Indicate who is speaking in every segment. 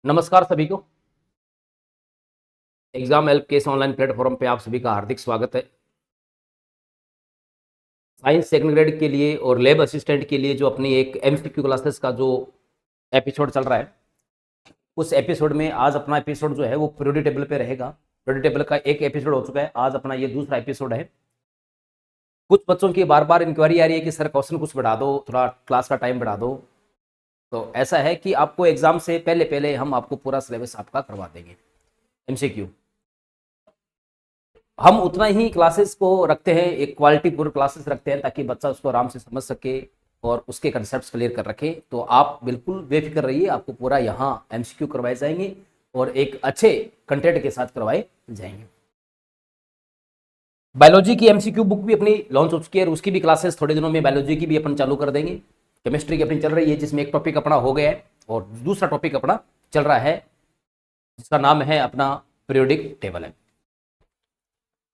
Speaker 1: नमस्कार सभी को। एग्जाम हेल्प के इस ऑनलाइन प्लेटफॉर्म पे आप सभी का हार्दिक स्वागत है। साइंस सेकंड ग्रेड के लिए और लैब असिस्टेंट के लिए जो अपनी एक एमसीक्यू क्लासेस का जो एपिसोड चल रहा है, उस एपिसोड में आज अपना एपिसोड जो है वो पीरियोडिक टेबल पे रहेगा। पीरियोडिक टेबल का एक एपिसोड हो चुका है, आज अपना ये दूसरा एपिसोड है। कुछ बच्चों की बार बार इंक्वायरी आ रही है कि सर क्वेश्चन कुछ बढ़ा दो, थोड़ा क्लास का टाइम बढ़ा दो। तो ऐसा है कि आपको एग्जाम से पहले पहले हम आपको पूरा सिलेबस आपका करवा देंगे। एमसीक्यू हम उतना ही क्लासेस को रखते हैं, एक क्वालिटी पूर्ण क्लासेस रखते हैं ताकि बच्चा उसको आराम से समझ सके और उसके कंसेप्ट क्लियर कर रखे। तो आप बिल्कुल बेफिक्र रहिए, आपको पूरा यहाँ एमसीक्यू करवाए जाएंगे और एक अच्छे कंटेंट के साथ करवाए जाएंगे। बायोलॉजी की एमसीक्यू बुक भी अपनी लॉन्च हो चुकी है और उसकी भी क्लासेस थोड़े दिनों में बायोलॉजी की भी अपन चालू कर देंगे। केमिस्ट्री की अपनी चल रही है जिसमें एक टॉपिक अपना हो गया है और दूसरा टॉपिक अपना चल रहा है जिसका नाम है अपना पीरियोडिक टेबल है।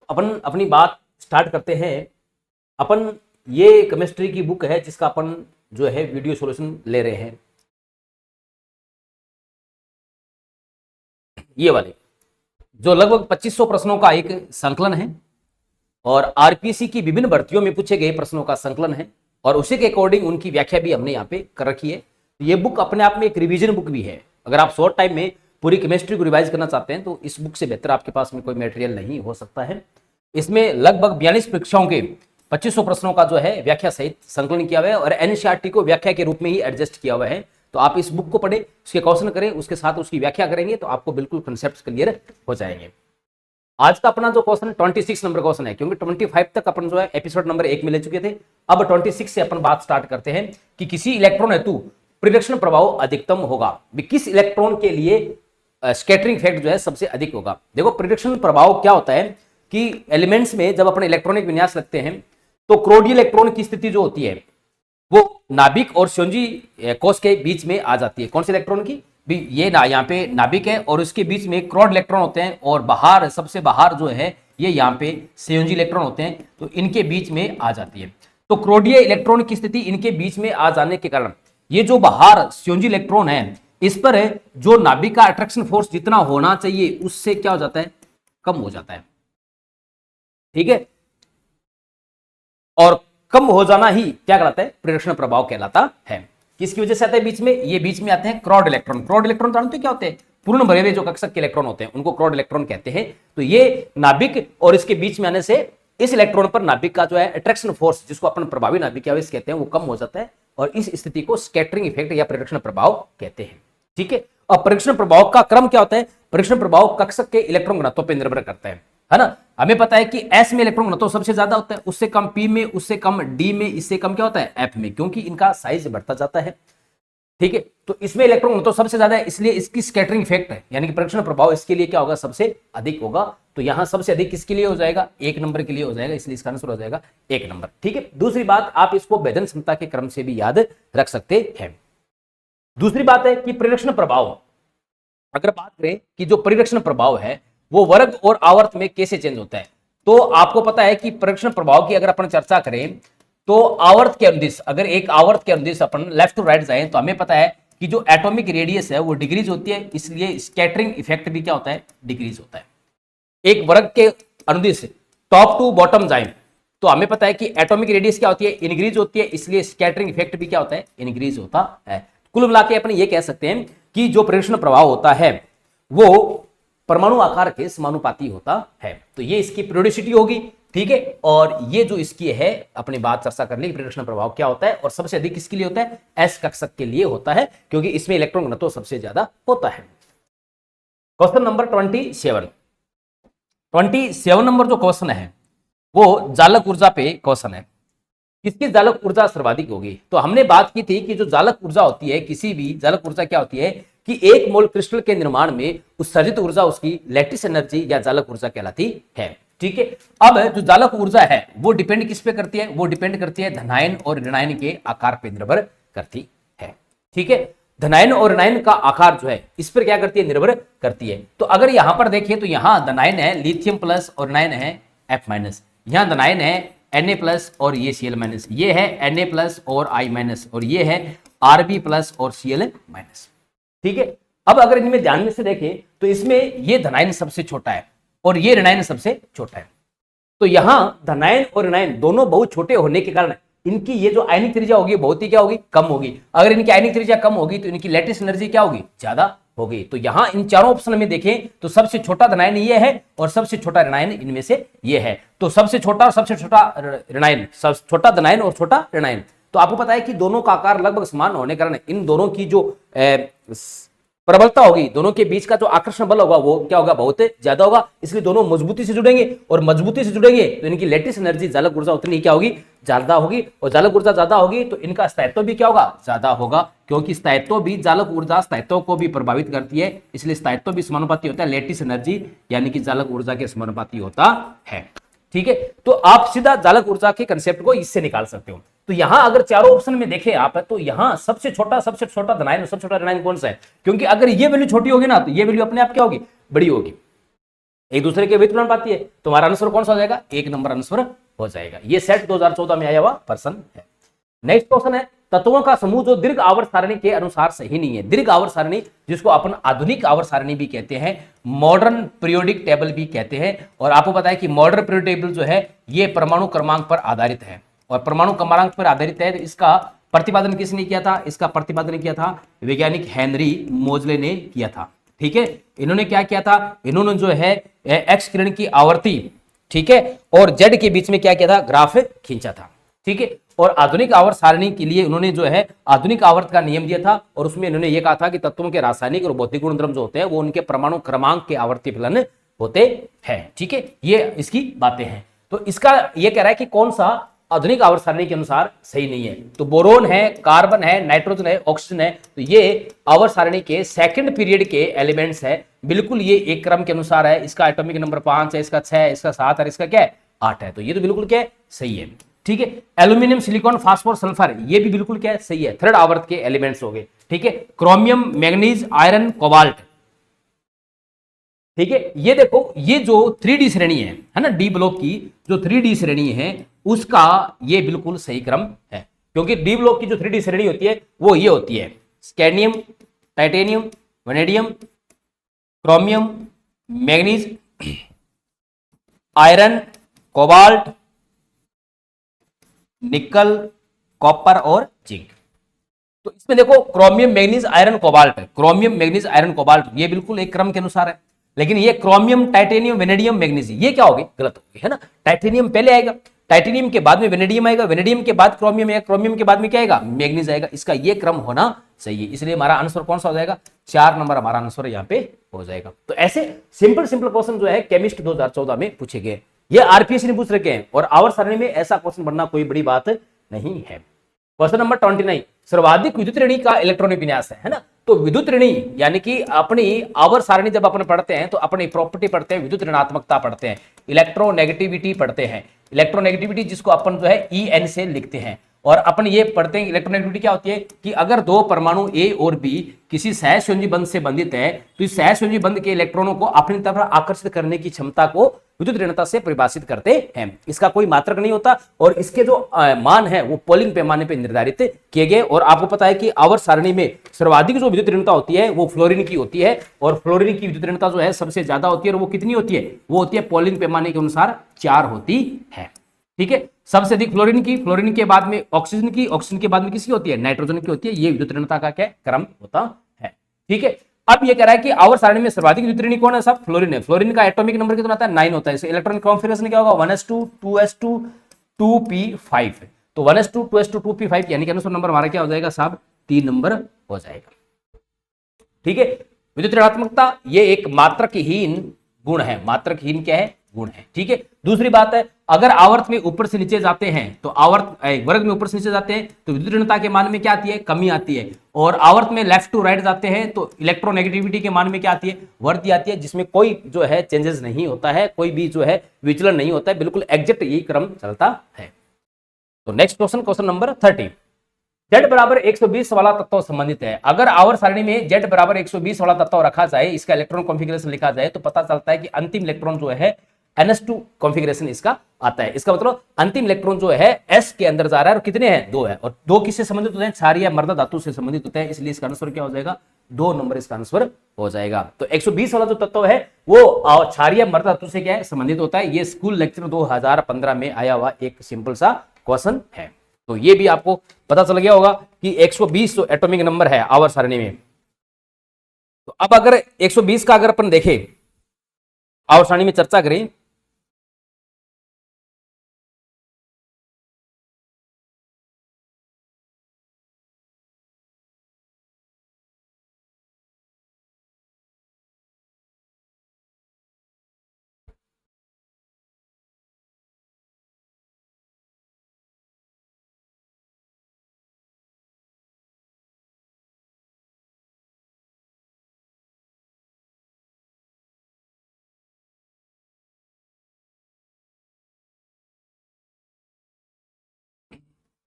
Speaker 1: अपन अपनी बात स्टार्ट करते हैं। अपन ये केमिस्ट्री की बुक है जिसका अपन जो है वीडियो सॉल्यूशन ले रहे हैं, ये वाले जो लगभग 2500 प्रश्नों का एक संकलन है और आरपीसी की विभिन्न भर्तियों में पूछे गए प्रश्नों का संकलन है और उसी के अकॉर्डिंग उनकी व्याख्या भी हमने यहाँ पे कर रखी है। ये बुक अपने आप में एक रिवीजन बुक भी है। अगर आप शॉर्ट टाइम में पूरी केमिस्ट्री को रिवाइज करना चाहते हैं तो इस बुक से बेहतर आपके पास में कोई मटेरियल नहीं हो सकता है। इसमें लगभग 42 परीक्षाओं के 2500 प्रश्नों का जो है व्याख्या सहित संकलन किया हुआ है और एनसीईआरटी को व्याख्या के रूप में ही एडजस्ट किया हुआ है। तो आप इस बुक को पढ़ें, उसके क्वेश्चन करें, उसके साथ उसकी व्याख्या करेंगे तो आपको बिल्कुल कंसेप्ट क्लियर हो जाएंगे। आज का अपना जो क्वेश्चन 26 नंबर क्वेश्चन है, क्योंकि 25 तक अपन जो है एपिसोड नंबर 1 में ले चुके थे। अब 26 से अपन बात स्टार्ट करते हैं कि किसी इलेक्ट्रॉन हेतु परिरक्षण प्रभाव अधिकतम होगा। किस इलेक्ट्रॉन के लिए स्कैटरिंग इफेक्ट जो है सबसे अधिक होगा। देखो परिरक्षण प्रभाव क्या होता है कि एलिमेंट्स में जब अपन इलेक्ट्रॉनिक विन्यास रखते हैं तो क्रोडी इलेक्ट्रॉन की स्थिति जो होती है वो नाभिक और संयोजी कोश के बीच में आ जाती है। कौन से इलेक्ट्रॉन की भी, ये ना यहाँ पे नाभिक है और उसके बीच में क्रोड इलेक्ट्रॉन होते हैं और बाहर सबसे बाहर जो है ये यहाँ पे संयोजी इलेक्ट्रॉन होते हैं, तो इनके बीच में आ जाती है। तो क्रोडीय इलेक्ट्रॉन की स्थिति इनके बीच में आ जाने के कारण ये जो बाहर संयोजी इलेक्ट्रॉन है इस पर जो नाभिक का अट्रैक्शन फोर्स जितना होना चाहिए उससे क्या हो जाता है, कम हो जाता है। ठीक है, और कम हो जाना ही क्या कहलाता है, परिरक्षण प्रभाव कहलाता है। किसकी वजह से आता है बीच में, ये बीच में आते हैं क्रोड इलेक्ट्रॉन। क्रोड इलेक्ट्रॉन जानते हो क्या होते हैं, पूर्ण भरे हुए जो कक्षक के इलेक्ट्रॉन होते हैं उनको क्रोड इलेक्ट्रॉन कहते हैं। तो ये नाभिक और इसके बीच में आने से इस इलेक्ट्रॉन पर नाभिक का जो है अट्रैक्शन फोर्स, जिसको अपन प्रभावी नाभिक आवेश कहते हैं, वो कम हो जाता है और इस स्थिति को स्कैटरिंग इफेक्ट या परिरक्षण प्रभाव कहते हैं। ठीक है, और परिरक्षण प्रभाव का क्रम क्या होता है, परिरक्षण प्रभाव कक्षक के इलेक्ट्रॉन घनत्व पर निर्भर करता है ना। हमें पता है कि एस में इलेक्ट्रॉन घनत्व सबसे ज्यादा होता है, उससे कम पी में, उससे कम डी में, इससे कम क्या होता है एफ में, क्योंकि इनका साइज बढ़ता जाता है। ठीक है, तो इसमें इलेक्ट्रॉन घनत्व सबसे ज्यादा है इसलिए इसकी स्कैटरिंग इफेक्ट है यानी कि परिरक्षण प्रभाव इसके लिए क्या होगा, सबसे अधिक होगा। तो यहां सबसे अधिक किसके लिए हो जाएगा, 1 नंबर के लिए हो जाएगा, इसलिए इसका आंसर हो जाएगा 1 नंबर। ठीक है, दूसरी बात आप इसको भेदन क्षमता के क्रम से भी याद रख सकते हैं। दूसरी बात है कि परिरक्षण प्रभाव, अगर बात करें कि जो परिरक्षण प्रभाव है वो वर्ग और आवर्त में कैसे चेंज होता है, तो आपको पता है कि परिरक्षण प्रभाव की अगर अपन चर्चा करें तो आवर्त के अनुदिश, अगर एक आवर्त के अनुदिश अपन लेफ्ट टू राइट जाए तो हमें पता है कि जो एटॉमिक रेडियस है वो डिक्रीज होती है, इसलिए स्कैटरिंग इफेक्ट भी क्या होता है, डिक्रीज होता है। एक वर्ग के अनुदिश टॉप टू बॉटम जाए तो हमें पता है कि एटॉमिक रेडियस क्या होती है, इंक्रीज होती है, इसलिए स्कैटरिंग इफेक्ट भी क्या होता है, इंक्रीज होता है। कुल मिला के अपन ये कह सकते हैं कि जो परिरक्षण प्रभाव होता है वो परमाणु आकार के समानुपाती होता है। तो ये इसकी पीरियोडिसिटी होगी। ठीक है, और ये जो इसकी है अपनी बात चर्चा कर ली, परिरक्षण प्रभाव क्या होता है और सबसे अधिक किसके लिए होता है, एस कक्षक के लिए होता है, क्योंकि इसमें इलेक्ट्रॉन घनत्व सबसे ज्यादा होता है। क्वेश्चन नंबर 27 नंबर जो क्वेश्चन है वो जालक ऊर्जा पे क्वेश्चन है। किसकी जालक ऊर्जा सर्वाधिक होगी, तो हमने बात की थी कि जो जालक ऊर्जा होती है, किसी भी जालक ऊर्जा क्या होती है कि 1 मोल क्रिस्टल के निर्माण में उत्सर्जित ऊर्जा उसकी लैटिस एनर्जी या जालक ऊर्जा कहलाती है। ठीक है, अब जो जालक ऊर्जा है वो डिपेंड किस पे करती है, वो डिपेंड करती है धनायन और ऋणायन के आकार पे निर्भर करती है। ठीक है, धनायन और ऋणायन का आकार जो है इस पर क्या करती है, निर्भर करती है। तो अगर यहां पर देखें तो यहां धनायन है लिथियम प्लस और ऋणायन है एफ माइनस, यहां धनायन है Na प्लस और ये Cl माइनस, ये है Na प्लस और I माइनस और ये है Rb प्लस और Cl माइनस। ठीक है, अब अगर इनमें ध्यान में से देखें तो इसमें ये धनायन सबसे छोटा है और ये ऋणायन सबसे छोटा है। तो यहां धनायन और ऋणायन दोनों बहुत छोटे होने के कारण इनकी ये जो आयनिक त्रिज्या होगी बहुत ही क्या होगी, कम होगी। अगर इनकी आयनिक त्रिज्या कम होगी तो इनकी लैटिस एनर्जी क्या होगी, ज्यादा होगी। तो यहां इन चारों ऑप्शन में देखें तो सबसे छोटा धनायन ये है और सबसे छोटा ऋणायन इनमें से ये है। तो सबसे छोटा और सबसे छोटा ऋणायन, सबसे छोटा धनायन और छोटा ऋणायन। तो आपको पता है कि दोनों का आकार लगभग समान होने के कारण इन दोनों की जो प्रबलता होगी, दोनों के बीच का जो आकर्षण बल होगा वो क्या होगा, बहुत ज्यादा होगा। इसलिए दोनों मजबूती से जुड़ेंगे और मजबूती से जुड़ेंगे तो इनकी लैटिस एनर्जी, जालक ऊर्जा उतनी क्या होगी, ज्यादा होगी। और जालक ऊर्जा ज्यादा होगी तो इनका स्थायित्व भी क्या होगा, ज्यादा होगा, क्योंकि स्थायित्व भी, जालक ऊर्जा स्थायित्व को भी प्रभावित करती है, इसलिए स्थायित्व भी समानुपाती होता है लैटिस एनर्जी यानी कि जालक ऊर्जा के समानुपाती होता है। ठीक है, तो आप सीधा जालक ऊर्जा के कंसेप्ट को इससे निकाल सकते हो। तो यहां अगर चारों ऑप्शन में देखें आप, तो यहां सबसे छोटा धनायन और सबसे छोटा ऋणायन कौन सा है, क्योंकि अगर ये वैल्यू छोटी होगी ना तो ये वैल्यू अपने आप क्या होगी, बड़ी होगी, एक दूसरे के विपरीत पाती है। तो हमारा आंसर कौन सा हो जाएगा, 1 नंबर आंसर हो जाएगा। ये सेट 2014 में आया हुआ प्रश्न है। नेक्स्ट क्वेश्चन है, तत्वों का समूह जो दीर्घ आवर्त सारणी के अनुसार सही नहीं है। दीर्घ आवर्त सारणी जिसको अपन आधुनिक आवर्त सारणी भी कहते हैं, मॉडर्न पीरियोडिक टेबल भी कहते हैं। और आपको पता है कि मॉडर्न पीरियोडिक टेबल जो है ये परमाणु क्रमांक पर आधारित है और परमाणु क्रमांक पर आधारित है। इसका प्रतिपादन किसने किया था, इसका प्रतिपादन किया था वैज्ञानिक हेनरी मोजले ने किया था। ठीक है, इन्होंने क्या किया था, इन्होंने जो है एक्स किरण की आवर्ती, ठीक है, और जेड के बीच में क्या किया था, ग्राफ खींचा था। ठीक है, और आधुनिक आवर्त सारणी के लिए उन्होंने जो है आधुनिक आवर्त का नियम दिया था और उसमें इन्होंने ये कहा था कि तत्वों के रासायनिक और भौतिक गुणधर्म जो होते हैं वो उनके परमाणु क्रमांक के आवर्ती फलन होते हैं। ठीक है, ये इसकी बातें हैं। तो इसका ये कह रहा है कि कौन सा आधुनिक आवर्त सारणी के अनुसार सही नहीं है। तो बोरोन है, कार्बन है, नाइट्रोजन है, ऑक्सीजन है, तो ये आवर्त सारणी के सेकंड पीरियड के एलिमेंट्स है। बिल्कुल ये एक क्रम के अनुसार है। इसका एटॉमिक नंबर 5 है, इसका 6 है, इसका 7 और इसका क्या है, 8 है। तो ये तो बिल्कुल क्या है, सही है। ठीक है, एल्यूमिनियम, सिलिकॉन, फास्फोर, सल्फर ये भी बिल्कुल क्या है, सही है, थर्ड आवर्त के एलिमेंट्स हो गए। ठीक है, क्रोमियम, मैग्नीज, आयरन, कोबाल्ट। ठीक है, ये देखो ये जो 3D श्रेणी है ना, डी ब्लॉक की जो 3D श्रेणी है उसका ये बिल्कुल सही क्रम है, क्योंकि डी ब्लॉक की जो 3D श्रेणी होती है वो ये होती है scandium, titanium, vanadium, chromium, manganese, iron, cobalt, निकल, कॉपर और जिंक। तो इसमें देखो chromium, manganese, iron, cobalt, chromium, manganese, iron, cobalt ये बिल्कुल एक क्रम के अनुसार है। लेकिन ये क्रोमियम, टाइटेनियम, वेनेडियम, मैग्नीज ये क्या होगी, गलत होगी, है ना। टाइटेनियम पहले आएगा, टाइटेनियम के बाद में वेनेडियम आएगा, वेनेडियम के बाद क्रोमियम आएगा, क्रोमियम के बाद में क्या आएगा, मैग्नीज आएगा। इसका ये क्रम होना चाहिए, इसलिए हमारा आंसर कौन सा हो जाएगा, 4 नंबर हमारा आंसर यहाँ पे हो जाएगा। तो ऐसे सिंपल क्वेश्चन जो है केमिस्ट 2014 में पूछे गए, ये आरपीएससी ने पूछ रखे हैं और आवर्त सारणी में ऐसा क्वेश्चन बनना कोई बड़ी बात नहीं है। क्वेश्चन नंबर 29, सर्वाधिक विद्युत ऋणी का इलेक्ट्रॉनिक विन्यास है ना। तो विद्युत ऋणी यानी कि अपनी आवर्त सारणी जब अपन पढ़ते हैं तो अपनी प्रॉपर्टी पढ़ते हैं, विद्युत ऋणात्मकता पढ़ते हैं, इलेक्ट्रोनेगेटिविटी पढ़ते हैं। इलेक्ट्रोनेगेटिविटी जिसको अपन जो है EN से लिखते हैं, और अपन ये पढ़ते हैं इलेक्ट्रोनेगेटिविटी क्या होती है कि अगर दो परमाणु A और B किसी सहसंयोजी बंध से बंधित है तो इस सहसंयोजी बंध के इलेक्ट्रॉनों को अपनी तरफ आकर्षित करने की क्षमता को विद्युत ऋणता से परिभाषित करते हैं। इसका कोई मात्रक नहीं होता और इसके जो मान है वो पोलिंग पैमाने पर निर्धारित किए गए। और आपको पता है कि आवर्त सारणी में सर्वाधिक जो विद्युत ऋणता होती है वो फ्लोरीन की होती है, और फ्लोरीन की विद्युत ऋणता जो है सबसे ज्यादा होती है, और वो कितनी होती है, वो होती है पोलिंग पैमाने के अनुसार 4 होती है। ठीक है, सबसे अधिक फ्लोरीन की, फ्लोरीन के बाद में ऑक्सीजन की, ऑक्सीजन के बाद में किसकी होती है, नाइट्रोजन की होती है। ये विद्युत ऋणता का क्या क्रम होता है। ठीक है, अब ये कह रहा है कि आवर्त सारणी में सर्वाधिक विद्युत ऋणी कौन है, सब फ्लोरीन है। फ्लोरीन का एटॉमिक नंबर कितना आता है, 9 होता है। इसे इलेक्ट्रॉनिक कॉन्फिगरेशन क्या होगा, 1s2 2s2 2p5। तो 1s2 2s2 2p5 यानी कि आंसर नंबर हमारा क्या हो जाएगा साहब, 3 नंबर हो जाएगा। ठीक है, विद्युत ऋणात्मकता ये एक मात्रकहीन गुण है, मात्रकहीन क्या है, गुण है। ठीक है, दूसरी बात है अगर आवर्त में ऊपर से नीचे जाते हैं तो आवर्त वर्ग में ऊपर से नीचे जाते हैं तो विद्युत ऋणता के मान में क्या आती है, कमी आती है। और आवर्त में लेफ्ट टू राइट जाते हैं तो इलेक्ट्रोनेगेटिविटी के मान में क्या आती है, वृद्धि आती है, जिसमें कोई जो है चेंजेस नहीं होता है, कोई भी जो है विचलन नहीं होता है, बिल्कुल एग्जैक्ट यही क्रम चलता है। तो next question, question number 30, Z बराबर 120 वाला तत्व संबंधित है। अगर आवर्त सारणी में Z बराबर 120 वाला तत्व रखा जाए, इसका इलेक्ट्रॉन कॉन्फ़िगरेशन लिखा जाए तो पता चलता है कि अंतिम इलेक्ट्रॉन जो है NS2 कॉन्फ़िगरेशन इसका आता है। इसका मतलब अंतिम इलेक्ट्रॉन जो है S के अंदर जा रहा है और कितने हैं, 2 है, और 2 किससे संबंधित होते हैं, क्षारीय मृदा धातु से संबंधित होते हैं, इसलिए इसका आंसर क्या हो जाएगा, 2 नंबर इसका आंसर हो जाएगा। तो 120 वाला जो तत्व है वो क्षारीय मृदा तत्व से क्या है, संबंधित होता है। ये स्कूल लेक्चर 2015 में आया हुआ एक सिंपल सा क्वेश्चन है। तो ये भी आपको पता चल गया होगा कि 120 जो एटॉमिक नंबर है आवर्त सारणी में। तो अब अगर 120 का अगर अपन देखें, आवर्त सारणी में चर्चा करें,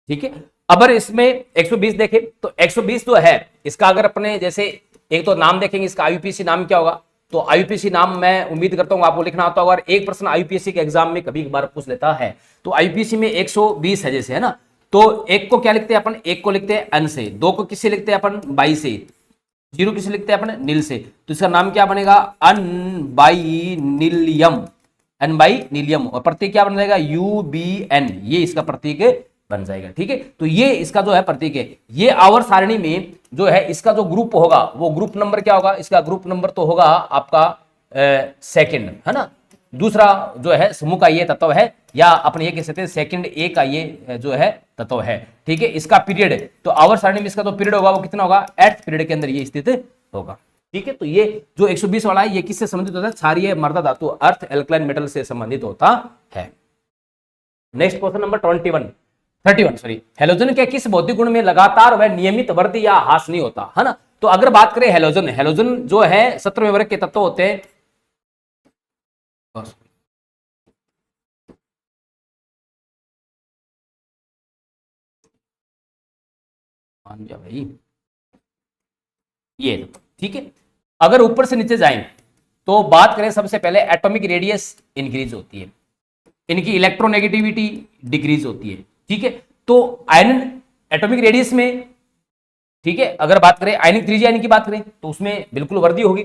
Speaker 1: ठीक है। अगर इसमें 120 देखें तो 120 जो है इसका अगर अपने जैसे एक तो नाम देखेंगे, इसका आईयूपीएसी नाम क्या होगा। तो आईयूपीएसी नाम मैं उम्मीद करता हूं आपको लिखना आता होगा, और एक प्रश्न आईयूपीएसी के एग्जाम में कभी कभार पूछ लेता है। तो आईयूपीएसी में 120 है जैसे, है ना। तो एक को क्या लिखते हैं अपन, एक को लिखते हैं अन से, दो को किससे लिखते हैं अपन, बाई से, जीरो किसे लिखते हैं अपन, नील से। तो इसका नाम क्या बनेगा, अन बाई नीलियम, एन बाई नीलियम, और प्रतीक क्या बन जाएगा, UBN, ये इसका प्रतीक बन जाएगा। ठीक है, तो ये इसका जो है प्रतीक है। ये आवर्त सारणी में जो है इसका जो ग्रुप होगा वो ग्रुप नंबर क्या होगा, इसका ग्रुप नंबर तो होगा आपका सेकंड, है ना। दूसरा जो है समूह का ये तत्व है, या अपन ये कह सकते हैं सेकंड ए का ये जो है तत्व है। ठीक है, इसका पीरियड, तो आवर्त सारणी में इसका जो पीरियड होगा वो कितना होगा, 8th पीरियड के अंदर ये स्थित होगा। ठीक है, तो ये जो 120 वाला है ये किससे संबंधित होता है, क्षारीय मृदा धातु अर्थ एल्कलाइन मेटल से संबंधित होता है। Next question number 31 sorry, halogen के किस भौतिक गुण में लगातार व नियमित वृद्धि या ह्रास नहीं होता, है ना। तो अगर बात करें हेलोजन जो है 17वें वर्ग के तत्व होते हैं। भाई ये ठीक है, अगर ऊपर से नीचे जाएं तो बात करें सबसे पहले एटॉमिक रेडियस इंक्रीज होती है, इनकी इलेक्ट्रोनेगेटिविटी डिक्रीज होती है। ठीक है, तो आयन एटॉमिक रेडियस में, ठीक है, अगर बात करें आयनिक त्रिज्या की बात करें तो उसमें बिल्कुल वृद्धि होगी,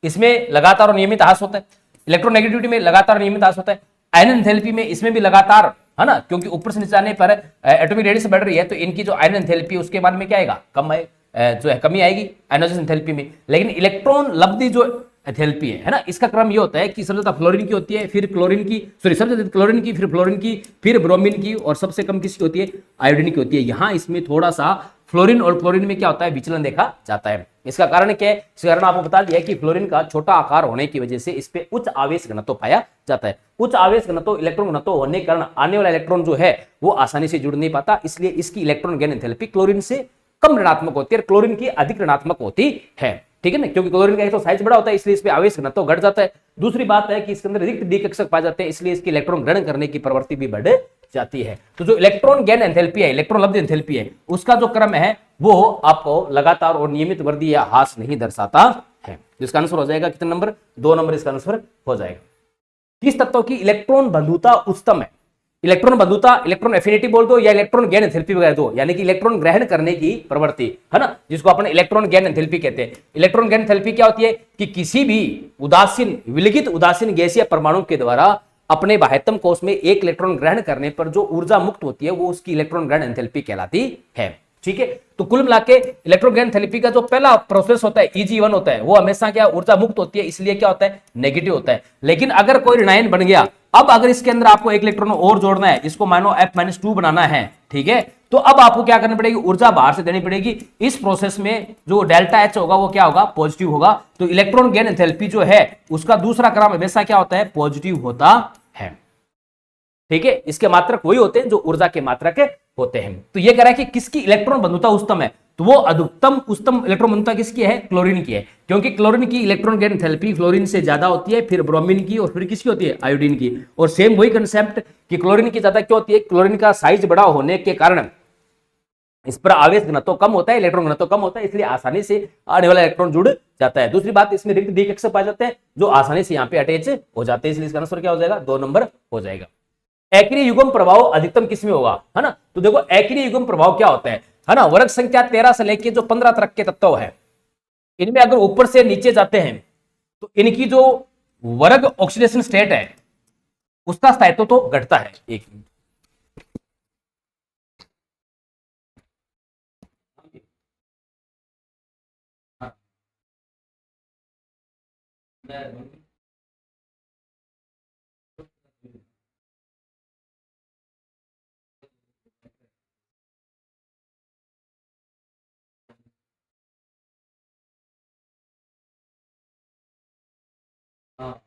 Speaker 1: इसमें लगातार और नियमित ह्रास होता है। इलेक्ट्रोनेगेटिविटी में लगातार नियमित ह्रास होता है। आयन एंथैल्पी में इसमें भी लगातार, है ना, क्योंकि ऊपर से नीचे आने पर एटॉमिक रेडियस बढ़ रही है तो इनकी जो आयन एंथैल्पी उसके बाद में क्या आएगा, कम आए, जो है कमी आएगी आयनोसिस एंथैल्पी में। लेकिन इलेक्ट्रॉन लब्धि जो एंथैल्पी है ना, इसका क्रम ये होता है कि सबसे ज्यादा फ्लोरीन की होती है, फिर क्लोरीन की, सॉरी सबसे ज्यादा क्लोरीन की, फिर फ्लोरीन की, फिर ब्रोमीन की, और सबसे कम किसकी होती है, आयोडीन की होती है। यहाँ इसमें थोड़ा सा फ्लोरीन और क्लोरीन में क्या होता है, विचलन देखा जाता है। इसका कारण क्या है, इसका कारण आपको बता दिया कि फ्लोरीन का छोटा आकार होने की वजह से इस पे उच्च आवेश घनत्व पाया जाता है। उच्च आवेश घनत्व, इलेक्ट्रॉन घनत्व होने के कारण आने वाला इलेक्ट्रॉन जो है वो आसानी से जुड़ नहीं पाता, इसलिए इसकी इलेक्ट्रॉन गेन एंथैल्पी क्लोरीन से कम ऋणात्मक होती है और क्लोरीन की अधिक ऋणात्मक होती है। ठीक है ना, क्योंकि क्लोरीन का एक तो साइज बड़ा होता है इसलिए इस पे आवेश घनत्व घट जाता है। दूसरी बात है कि इसके अंदर रिक्त डी कक्षक पाए जाते हैं, इसलिए इसकी इलेक्ट्रॉन ग्रहण करने की प्रवृत्ति भी बढ़ जाती है। तो जो इलेक्ट्रॉन गेन एंथैल्पी है, इलेक्ट्रॉन लब्ध एंथैल्पी है, उसका जो क्रम है वो आपको लगातार और नियमित वृद्धि या ह्रास नहीं दर्शाता है। जिसका आंसर हो जाएगा कितने नंबर, 2 नंबर इसका आंसर हो जाएगा। किस तत्व की इलेक्ट्रॉन बंधुता उच्चतम है, इलेक्ट्रॉन बंधुता, इलेक्ट्रॉन एफिनिटी बोल दो या इलेक्ट्रॉन गेन एंथैल्पी वगैरह दो, यानी कि इलेक्ट्रॉन ग्रहण करने की प्रवृत्ति, है ना, जिसको अपन इलेक्ट्रॉन गेन एंथैल्पी कहते हैं। इलेक्ट्रॉन गेन एंथैल्पी क्या होती है कि किसी भी उदासीन विलगित उदासीन गैसीय परमाणु के द्वारा अपने बाह्यतम कोश में एक इलेक्ट्रॉन ग्रहण करने पर जो ऊर्जा मुक्त होती है वो उसकी इलेक्ट्रॉन ग्रहण एंथैल्पी कहलाती है। ठीक है, तो कुल मिला के इलेक्ट्रॉन गेन एंथैल्पी का जो पहला प्रोसेस होता है EG1 होता है, वो हमेशा क्या ऊर्जा मुक्त होती है, इसलिए क्या होता है, नेगेटिव होता है। लेकिन अगर कोई ऋणायन बन गया, अब अगर इसके अंदर आपको एक इलेक्ट्रॉन और जोड़ना है, इसको मानो F-2 बनाना है, ठीक है, तो अब आपको क्या करनी पड़ेगी, ऊर्जा बाहर से देनी पड़ेगी। इस प्रोसेस में जो डेल्टा H होगा वो क्या होगा, पॉजिटिव होगा। तो इलेक्ट्रॉन गेन एंथैल्पी जो है उसका दूसरा क्रम हमेशा क्या होता है, पॉजिटिव होता है। ठीक है, इसके मात्रक वही होते हैं जो ऊर्जा के मात्रक होते हैं। तो ये कह रहा है कि किसकी इलेक्ट्रॉन बंधुता उच्चतम है, तो वो अधिकतम उच्चतम इलेक्ट्रॉन बंधुता किसकी है, क्लोरीन की है, क्योंकि क्लोरीन की इलेक्ट्रॉन गेन एंथैल्पी फ्लोरीन से ज्यादा होती है, फिर ब्रोमीन की, और फिर किसकी होती है, आयोडीन की। और सेम वही कंसेप्ट कि क्लोरीन की ज्यादा क्यों होती है, क्लोरीन का साइज बड़ा होने के कारण इस पर आवेश घनत्व कम होता है, इलेक्ट्रॉन घनत्व कम होता है, इसलिए आसानी से आने वाला इलेक्ट्रॉन जुड़ जाता है। दूसरी बात, इसमें रिक्त डी कक्षक पाए जाते हैं जो आसानी से यहाँ पे अटैच हो जाते हैं, इसलिए इसका आंसर क्या हो जाएगा, 2 नंबर हो जाएगा। एक्रिय युग्म प्रभाव अधिकतम किसमें होगा, है ना। तो देखो एक्रिय युग्म प्रभाव क्या होता है ना, वर्ग संख्या 13 से लेके जो 15 तक के तत्व है, इनमें अगर ऊपर से नीचे जाते हैं तो इनकी जो वर्ग ऑक्सीडेशन स्टेट है उसका स्थायित्व तो घटता है। एक मिनट, हाँ, हाँ,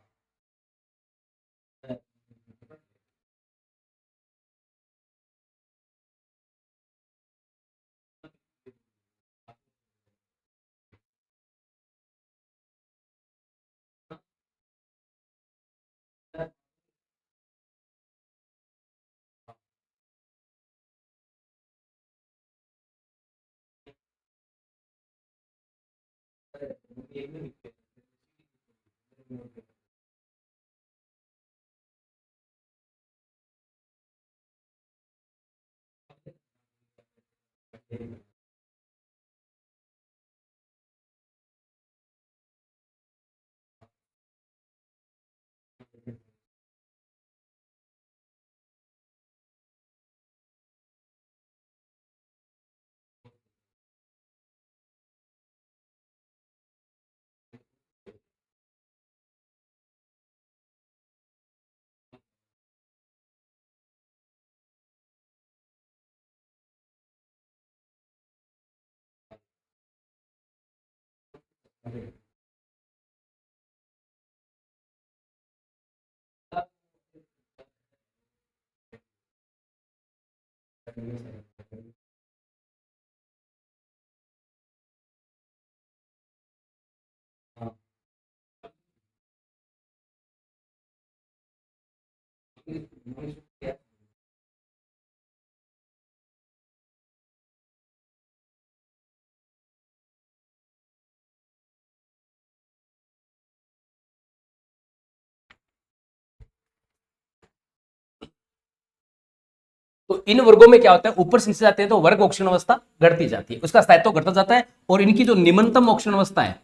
Speaker 1: तो इन वर्गों में क्या होता है, ऊपर से नीचे जाते हैं तो वर्ग ऑक्सीजन अवस्था घटती जाती है, उसका स्थायित्व घटता जाता है, और इनकी जो निम्नतम ऑक्सीजन अवस्था है,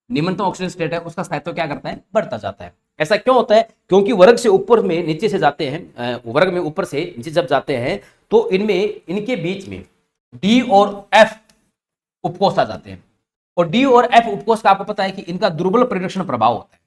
Speaker 1: निम्नतम ऑक्सीजन स्टेट है, उसका स्थायित्व क्या करता है, बढ़ता जाता है। ऐसा क्यों होता है, क्योंकि वर्ग से ऊपर में नीचे से जाते हैं, वर्ग में ऊपर से नीचे जब जाते हैं तो इनमें इनके बीच में डी और एफ उपकोष आ जाते हैं। और डी और एफ उपकोष का आपको पता है कि इनका दुर्बल परिरक्षण प्रभाव होता है।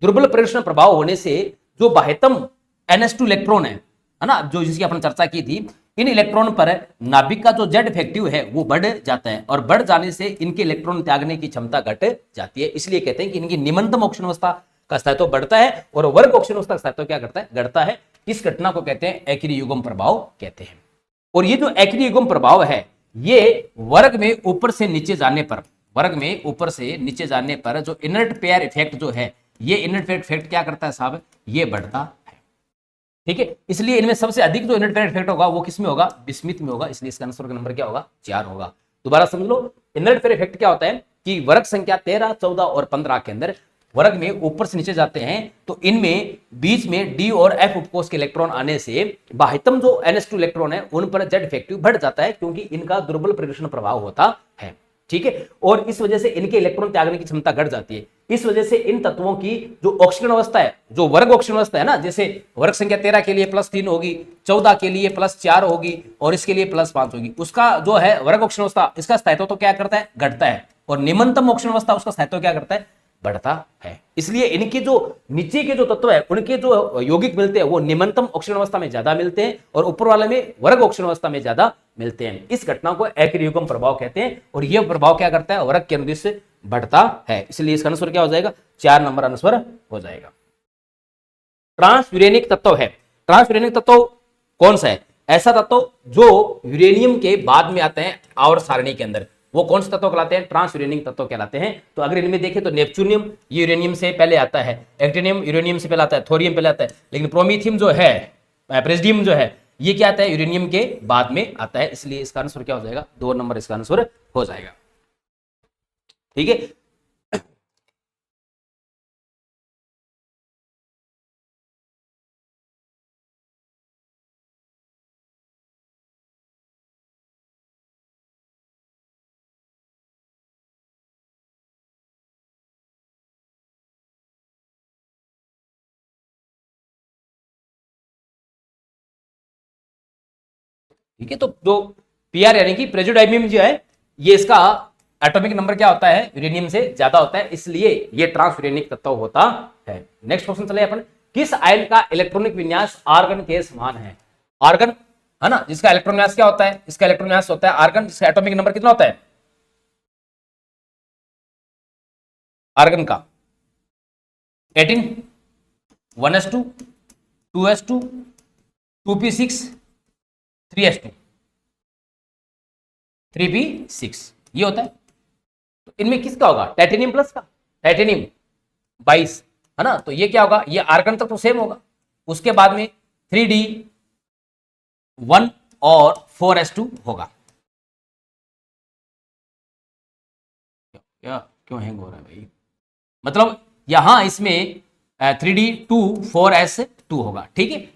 Speaker 1: दुर्बल परिरक्षण प्रभाव होने से जो बाह्यतम NH2 इलेक्ट्रॉन है ना, जो जिसकी अपन चर्चा की थी, इन इलेक्ट्रॉन पर नाभिक का जो जेड इफेक्टिव है वो बढ़ जाता है, और बढ़ जाने से इनके इलेक्ट्रॉन त्यागने की क्षमता घट जाती है। इसलिए कहते हैं कि इनकी निम्नतम ऑक्सीजन अवस्था का स्थायित्व बढ़ता है और वर्ग ऑक्सीजन अवस्था का स्थायित्व क्या करता है, घटता है। इस घटना को कहते हैं एक्रिय युग्म प्रभाव कहते हैं। और ये जो एक्रिय युग्म प्रभाव है, ये वर्ग में ऊपर से नीचे जाने पर, वर्ग में ऊपर से नीचे जाने पर जो इनर्ट पेयर इफेक्ट जो है, ये इनर्ट पेयर इफेक्ट क्या करता है साहब, ये बढ़ता है। ठीक है, इसलिए इनमें सबसे अधिक जो इनर्ट पेयर इफेक्ट होगा वो किसमें होगा, बिस्मिथ में होगा। इसलिए इसका आंसर का नंबर क्या होगा, 4 होगा। दोबारा समझ लो, इनर्ट पेयर इफेक्ट क्या होता है कि वर्ग संख्या 13, 14 और 15 के अंदर वर्ग में ऊपर से नीचे जाते हैं तो इनमें बीच में डी और एफ उपकोष के इलेक्ट्रॉन आने से बाह्यतम जो NH2 इलेक्ट्रॉन है उन पर जेड इफेक्टिव बढ़ जाता है, क्योंकि इनका दुर्बल परिरक्षण प्रभाव होता है। ठीक है, और इस वजह से इनके इलेक्ट्रॉन त्यागने की क्षमता घट जाती है। इस वजह से इन तत्वों की जो ऑक्सीजन अवस्था है, जो वर्ग ऑक्सीजन अवस्था है ना, जैसे वर्ग संख्या 13 के लिए +3 होगी, 14 के लिए +4 होगी और इसके लिए +5 होगी, उसका जो है वर्ग ऑक्सीजन अवस्था, इसका स्थायित्व तो क्या करता है, घटता है। और निम्नतम ऑक्सीजन अवस्था, उसका स्थायित्व क्या करता है, बढ़ता है। इसलिए इनके जो नीचे के जो तत्व है उनके जो यौगिक मिलते हैं वो निम्नतम ऑक्सीजन अवस्था में ज्यादा मिलते हैं और ऊपर वाले में वर्ग ऑक्सीजन अवस्था में ज्यादा मिलते हैं। इस घटना को एक्रिय युग्म प्रभाव कहते हैं, और यह प्रभाव क्या करता है, वर्ग के अनुदिश से बढ़ता है। इसलिए इसका आंसर क्या हो जाएगा, 4 नंबर आंसर हो जाएगा। ट्रांसयूरेनिक तत्व है, ट्रांसयूरेनिक तत्व कौन सा है, ऐसा तत्व जो यूरेनियम के बाद में आते हैं आवर्त सारणी के अंदर, वो कौन से तत्व कहलाते हैं, ट्रांसयूरेनिक तत्व कहलाते हैं। तो अगर इनमें देखें तो नेपच्यूनियम यूरेनियम से पहले आता है, एक्टिनियम यूरेनियम से पहले आता है, थोरियम पहले आता है, लेकिन प्रोमीथियम जो है, प्रेसिडियम जो है, ये क्या आता है, यूरेनियम के बाद में आता है। इसलिए इसका आंसर क्या हो जाएगा, 2 नंबर इसका आंसर हो जाएगा। ठीक है। ठीक है, तो जो Pr यानी कि प्रेजोडाइमियम जो है, ये इसका एटॉमिक नंबर क्या होता है, यूरेनियम से ज्यादा होता है, इसलिए ये ट्रांस यूरेनिक तत्व होता है। नेक्स्ट क्वेश्चन चले अपन, किस आयन का इलेक्ट्रॉनिक विन्यास आर्गन के समान है? आर्गन है ना, जिसका इलेक्ट्रॉन विन्यास क्या होता है, इसका इलेक्ट्रॉन विन्यास होता है आर्गन, जिसका एटॉमिक नंबर कितना होता है आर्गन का? 18, 1s2, 2s2, 2p6, 3s2, 3p6, ये होता है। तो इनमें किसका होगा, टाइटेनियम प्लस का, टाइटेनियम 22 है ना, तो ये क्या होगा, ये आर्गन तक तो सेम होगा। उसके बाद में 3d1 और 4s2 होगा। क्या क्यों हैंग हो रहा है भाई, मतलब यहां इसमें 3d2 4s2 होगा, ठीक है,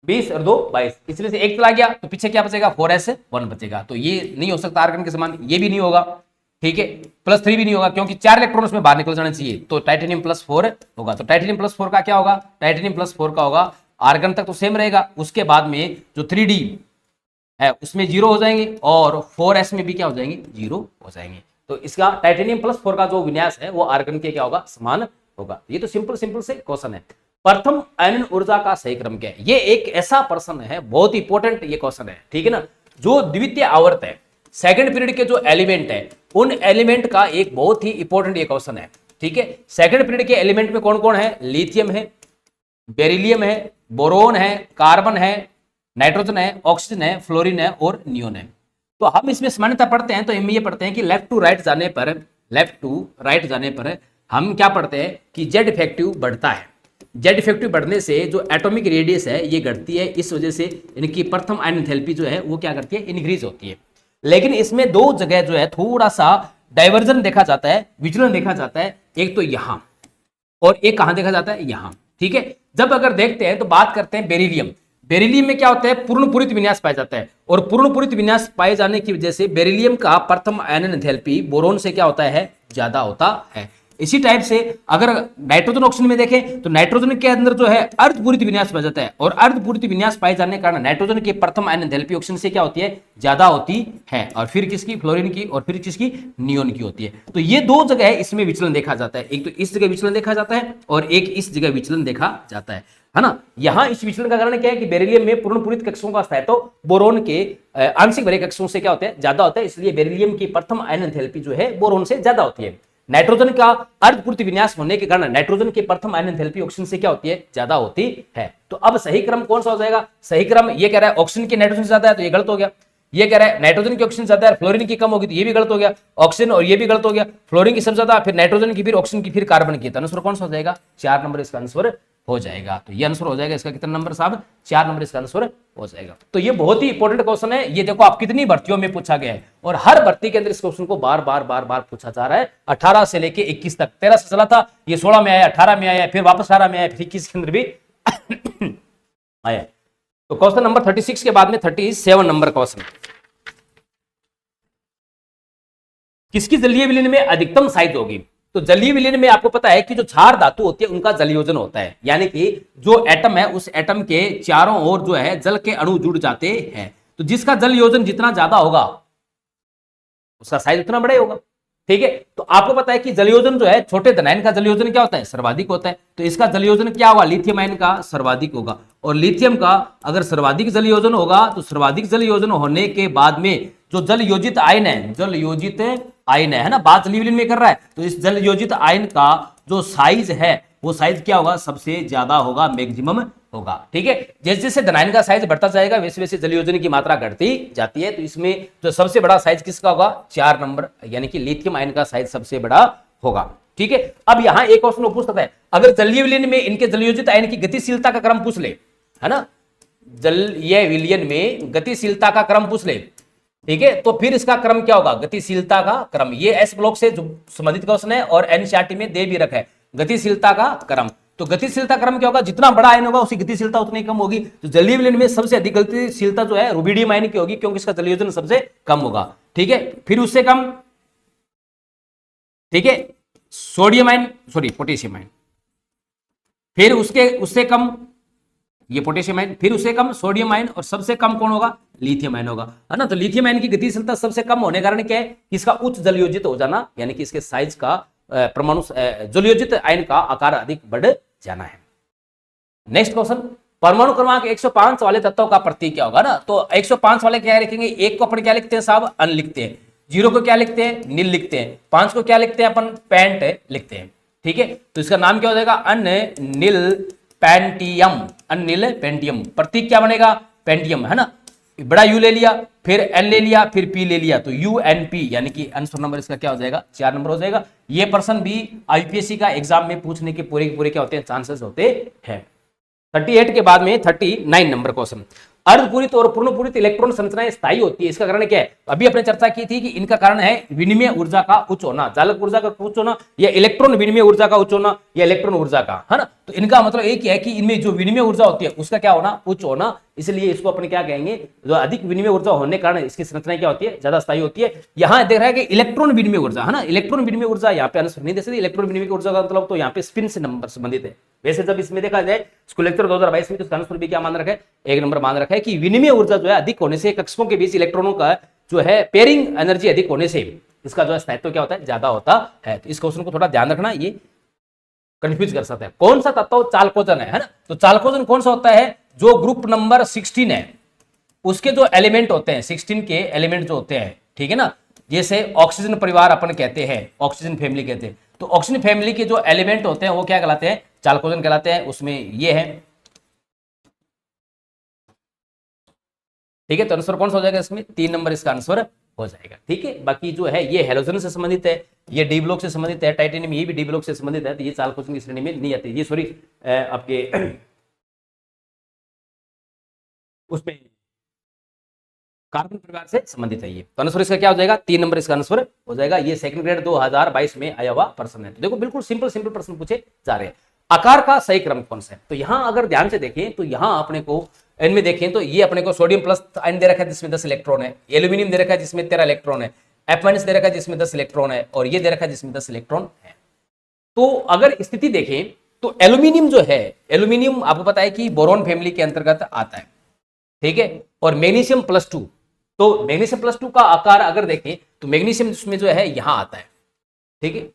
Speaker 1: 20 और 2 22, इसमें से एक चला गया तो पीछे क्या बचेगा, 4s1 बचेगा। तो ये नहीं हो सकता आर्गन के समान, ये भी नहीं होगा, ठीक है, +3 भी नहीं होगा, क्योंकि 4 इलेक्ट्रॉन उसमें बाहर निकल जाना चाहिए, तो टाइटेनियम +4 होगा। तो टाइटेनियम +4 का क्या होगा, टाइटेनियम +4 का होगा, आर्गन तक तो सेम रहेगा, उसके बाद में जो 3d है उसमें 0 हो जाएंगे और 4s में भी क्या हो जाएंगे, 0 हो जाएंगे। तो इसका टाइटेनियम +4 का जो विन्यास है वो आर्गन के क्या होगा, समान होगा। ये तो सिंपल से क्वेश्चन है। प्रथम आयनन ऊर्जा का सही क्रम क्या है? ये एक ऐसा प्रश्न है, बहुत इंपॉर्टेंट ये क्वेश्चन है, ठीक है ना। जो द्वितीय आवर्त है, सेकंड पीरियड के जो एलिमेंट है, उन एलिमेंट का एक बहुत ही इंपॉर्टेंट ये क्वेश्चन है, ठीक है। सेकंड पीरियड के एलिमेंट में कौन कौन है, लिथियम है, बेरिलियम है, बोरोन है, कार्बन है, नाइट्रोजन है, ऑक्सीजन है, फ्लोरीन है और नियोन है। तो हम इसमें सामान्यता पढ़ते हैं तो हम ये पढ़ते हैं कि लेफ्ट टू राइट जाने पर हम क्या पढ़ते हैं कि जेड इफेक्टिव बढ़ता है। जेड इफेक्टिव बढ़ने से जो एटॉमिक रेडियस है ये घटती है, इस वजह से इनकी प्रथम आयन एंथैल्पी जो है वो क्या करती है, इंक्रीज होती है। लेकिन इसमें दो जगह जो है थोड़ा सा डाइवर्जन देखा जाता है, विचलन देखा जाता है, एक तो यहां और एक कहां देखा जाता है, यहां, ठीक है। जब अगर देखते हैं तो बात करते हैं बेरिलियम। बेरिलियम में क्या होता है, पूर्ण पूरित विन्यास पाया जाता है, और पूर्ण पूरित विन्यास पाए जाने की वजह से बेरिलियम का प्रथम आयनन एंथैल्पी बोरोन से क्या होता है, ज्यादा होता है। इसी टाइप से अगर नाइट्रोजन ऑक्सीजन में देखें तो नाइट्रोजन के अंदर जो है अर्धपूरित विन्यास पाया जाता है, और अर्धपूरित विन्यास पाए जाने के कारण नाइट्रोजन की प्रथम आयनन एंथैल्पी ऑक्सीजन से क्या होती है, ज्यादा होती है, और फिर किसकी, फ्लोरीन की, और फिर किसकी, नियोन की होती है। तो ये दो जगह इसमें विचलन देखा जाता है, एक तो इस जगह विचलन देखा जाता है और एक इस जगह विचलन देखा जाता है ना। यहां इस विचलन का कारण क्या है कि बेरिलियम में पूर्णपूरित कक्षों का स्थायित्व बोरोन के आंशिक भरे कक्षों से क्या होता है, ज्यादा होता है, इसलिए बेरिलियम की प्रथम आयनन एंथैल्पी जो है बोरोन से ज्यादा होती है। नाइट्रोजन का अर्धपूरित विन्यास होने के कारण नाइट्रोजन की प्रथम आयनन एंथैल्पी ऑक्सीजन से क्या होती है, ज्यादा होती है। तो अब सही क्रम कौन सा हो जाएगा, सही क्रम ये कह रहा है ऑक्सीजन की नाइट्रोजन से ज्यादा है, तो ये गलत हो गया। ये कह रहा है नाइट्रोजन की ऑक्सीजन ज्यादा है, फ्लोरीन की कम होगी, तो ये भी गलत हो गया। ऑक्सीजन और ये भी गलत हो गया, फ्लोरीन की सबसे ज्यादा, फिर नाइट्रोजन की, फिर ऑक्सीजन की, फिर कार्बन की, तो आंसर कौन सा हो जाएगा, 4 नंबर इसका आंसर हो जाएगा। तो ये आंसर हो जाएगा इसका कितना नंबर साहब, 4 नंबर इसका आंसर हो जाएगा। तो ये बहुत ही इंपॉर्टेंट क्वेश्चन है, ये देखो आप कितनी भर्तियों में पूछा गया है, और हर भर्ती के अंदर इस क्वेश्चन को बार बार पूछा जा रहा है। 18 से लेके 21 तक, 13 से चला था, ये 16 में आया, 18 में आया, फिर वापस 18 में आया, फिर 21 के अंदर भी आया। तो क्वेश्चन नंबर 36 के बाद में 37 नंबर क्वेश्चन, किसकी जलीय विलीन में अधिकतम साइज होगी? तो जलीय विलीन में आपको पता है कि जो क्षार धातु होती है उनका जलयोजन होता है, यानी कि जो एटम है उस एटम के चारों ओर जो है जल के अणु जुड़ जाते हैं। तो जिसका जल योजन जितना ज्यादा होगा उसका साइज उतना बड़ा होगा, ठीक है। तो आपको पता है कि जलयोजन जो है, छोटे धनायन का जलयोजन क्या होता है, सर्वाधिक होता है। तो इसका जलयोजन क्या होगा, लिथियम आयन का सर्वाधिक होगा, और लिथियम का अगर सर्वाधिक जलयोजन होगा तो सर्वाधिक जलयोजन होने के बाद में जो जल योजित आयन है, जल योजित आयन है ना, बात जलीय विलीन में कर रहा है, तो इस जल योजित आयन का जो साइज है वो साइज क्या होगा, सबसे ज्यादा होगा, मैक्सिमम होगा, ठीक है। जैसे जैसे धनायन का साइज बढ़ता जाएगा वैसे वैसे जलयोजन की मात्रा घटती जाती है। तो इसमें जो सबसे बड़ा साइज किसका होगा, 4 नंबर, यानी कि लिथियम आयन का साइज सबसे बड़ा होगा, ठीक है। अब यहां एक क्वेश्चन पूछ सकता है, अगर जलीय विलीन में इनके जलयोजित आयन की गतिशीलता का क्रम पूछ ले, है ना, जलीय विलयन में गतिशीलता का क्रम पूछ ले, ठीक है, तो फिर इसका क्रम क्या होगा, गतिशीलता का क्रम। ये एस ब्लॉक से जो संबंधित क्वेश्चन है और एनसीईआरटी में दे भी रखा है गतिशीलता का क्रम। तो गतिशीलता क्रम क्या होगा, जितना बड़ा आयन होगा उसकी गतिशीलता उतनी कम होगी। तो जलीय विलयन में सबसे अधिक गतिशीलता जो है रुबिडियम आयन की होगी, क्योंकि इसका जलयोजन सबसे कम होगा, ठीक है। फिर उससे कम, ठीक है, sodium ion, sorry potassium ion, फिर उससे कम ये पोटेशियम आयन, फिर उससे कम सोडियम आयन, और सबसे कम कौन होगा, लिथियम आयन होगा, है ना। तो लिथियम आयन की गतिशीलता सबसे कम होने के कारण क्या है, इसका उच्च जलयोजित हो जाना, यानी कि इसके साइज का परमाणु जलयोजित आयन का आकार अधिक बढ़ जाना है। नेक्स्ट क्वेश्चन, परमाणु क्रमांक 105 वाले तत्वों का प्रतीक क्या होगा ना। तो 105 वाले क्या लिखेंगे, एक को अपन क्या लिखते हैं साहब, अन लिखते हैं, 0 को क्या लिखते हैं, नील लिखते हैं, 5 को क्या लिखते हैं अपन, पैंट लिखते हैं, ठीक है। तो इसका नाम क्या हो जाएगा, अन नील पेंटियम, अन नील पेंटियम, प्रतीक क्या बनेगा, पेंटियम, है ना। बड़ा यू ले लिया, फिर एन ले लिया, फिर पी ले लिया, तो यू एन पी, यानी कि आंसर नंबर इसका क्या हो जाएगा, 4 नंबर हो जाएगा। ये प्रश्न भी आईपीएससी का एग्जाम में पूछने के पूरे क्या होते हैं, चांसेस होते हैं। 38 के बाद में 39 नंबर क्वेश्चन, अर्धपूरित और पूर्णपूरित इलेक्ट्रॉन संरचनाएं स्थायी होती है, इसका कारण क्या है। अभी अपने चर्चा की थी कि इनका कारण है विनिमय ऊर्जा का उच्च होना, चालक ऊर्जा का उच्च होना, या इलेक्ट्रॉन विनिमय ऊर्जा का उच्च होना, या इलेक्ट्रॉन ऊर्जा का, है ना। तो इनका मतलब एक ही है कि इनमें जो विनिमय ऊर्जा होती है उसका क्या होना, उच्च होना, इसलिए इसको अपने क्या कहेंगे, जो अधिक विनिमय ऊर्जा होने के कारण इसकी संरचना क्या होती है, ज्यादा स्थायी होती है। यहां देख रहा है कि इलेक्ट्रॉन विनिमय ऊर्जा, है ना, इलेक्ट्रॉन विनिमय ऊर्जा यहाँ पे आंसर नहीं दे सकती। इलेक्ट्रॉन विनिमय ऊर्जा का मतलब तो यहाँ पे स्पिन से नंबर संबंधित है। वैसे जब इसमें देखा जाए स्कूल लेक्चर 2022 में, तो इसका आंसर भी क्या मान रखा है, 1 नंबर मान रखा है कि विनिमय ऊर्जा जो है अधिक होने से, कक्षकों के बीच इलेक्ट्रॉनों का जो है पेयरिंग एनर्जी अधिक होने से इसका जो है स्थायित्व क्या होता है, ज्यादा होता है। तो इस क्वेश्चन को थोड़ा ध्यान रखना, ये कंफ्यूज कर सकता है। कौन सा तत्व चालकोजन है ना। तो चालकोजन कौन सा होता है, जो ग्रुप नंबर 16 है उसके जो एलिमेंट होते हैं, 16 के एलिमेंट जो होते हैं, ठीक है ना, जैसे ऑक्सीजन परिवार अपन कहते हैं, ऑक्सीजन फैमिली कहते हैं, तो ऑक्सीजन फैमिली के जो एलिमेंट होते हैं वो क्या कहलाते हैं, चालकोजन कहलाते हैं। उसमें ये है, ठीक है। तो आंसर कौन सा हो जाएगा इसमें, 3 नंबर इसका आंसर हो जाएगा, ठीक है। बाकी जो है ये हेलोजन से संबंधित है, ये डी ब्लॉक से संबंधित है, टाइटेनियम ये भी डी ब्लॉक से संबंधित है, तो ये चालकोजन की श्रेणी में नहीं आती, ये सॉरी आपके उसमें कार्बन परिवार से संबंधित है ये। तो आंसर इसका क्या हो जाएगा, 3 नंबर इसका आंसर हो जाएगा। ये सेकंड ग्रेड 2022 में आया हुआ प्रश्न है। तो देखो बिल्कुल सिंपल प्रश्न पूछे जा रहे हैं। आकार का सही क्रम कौन सा है, तो यहां अगर ध्यान से देखें तो यहां अपने को इनमें देखें तो ये अपने को सोडियम प्लस आयन दे रखा है जिसमें 10 इलेक्ट्रॉन है, एल्यूमिनियम दे रखा है जिसमें 13 इलेक्ट्रॉन है, F- दे रखा है जिसमें 10 इलेक्ट्रॉन है, और ये दे रखा है जिसमें 10 इलेक्ट्रॉन है। तो अगर स्थिति देखें तो एल्यूमिनियम जो है, एल्यूमिनियम आपको पता है कि बोरॉन फैमिली के अंतर्गत आता है, ठीक है। और मैग्नीशियम प्लस 2, तो मैग्नीशियम प्लस 2 का आकार अगर देखें तो मैग्नीशियम इसमें जो है यहां आता है, ठीक है।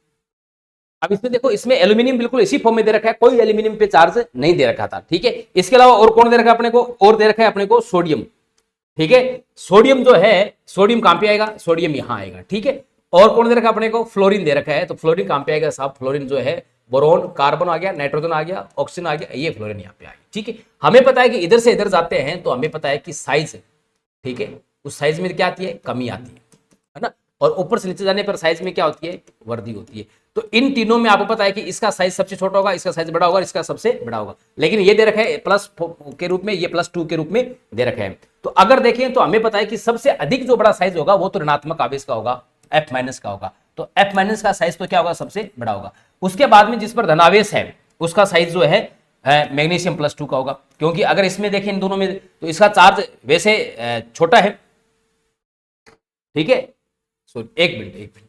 Speaker 1: अब इसमें देखो, इसमें एल्यूमिनियम बिल्कुल इसी फॉर्म में दे रखा है, कोई एल्यूमिनियम पे चार्ज नहीं दे रखा था, ठीक है। इसके अलावा और कौन दे रखा है अपने को, और दे रखा है अपने को सोडियम, ठीक है। सोडियम जो है, सोडियम कहां पे आएगा, सोडियम यहां आएगा, ठीक है। और कौन दे रखा है अपने को, फ्लोरीन दे रखा है, तो फ्लोरीन कहां पे आएगा साहब, फ्लोरीन जो है बोरोन, कार्बन आ गया, नाइट्रोजन आ गया, ऑक्सीजन आ गया, ये फ्लोरीन यहाँ पे आ गया, ठीक है। हमें पता है कि इधर से इधर जाते हैं तो हमें पता है कि साइज, ठीक है, उस साइज में क्या आती है, कमी आती है ना। और ऊपर से नीचे जाने पर साइज में क्या होती है, वृद्धि होती है। तो इन तीनों में आपको पता है कि इसका साइज सबसे छोटा होगा, इसका साइज बड़ा होगा, इसका सबसे बड़ा होगा। लेकिन ये दे रखा है प्लस के रूप में, ये +2 के रूप में दे रखा है। तो अगर देखें तो हमें पता है कि सबसे अधिक जो बड़ा साइज होगा वो तो ऋणात्मक आवेश का होगा, F- का होगा। तो F- का साइज तो क्या होगा, सबसे बड़ा होगा। उसके बाद में जिस पर धनावेश है उसका साइज जो है मैग्नीशियम +2 का होगा, क्योंकि अगर इसमें देखें इन दोनों में तो इसका चार्ज वैसे छोटा है, ठीक है। सो एक मिनट,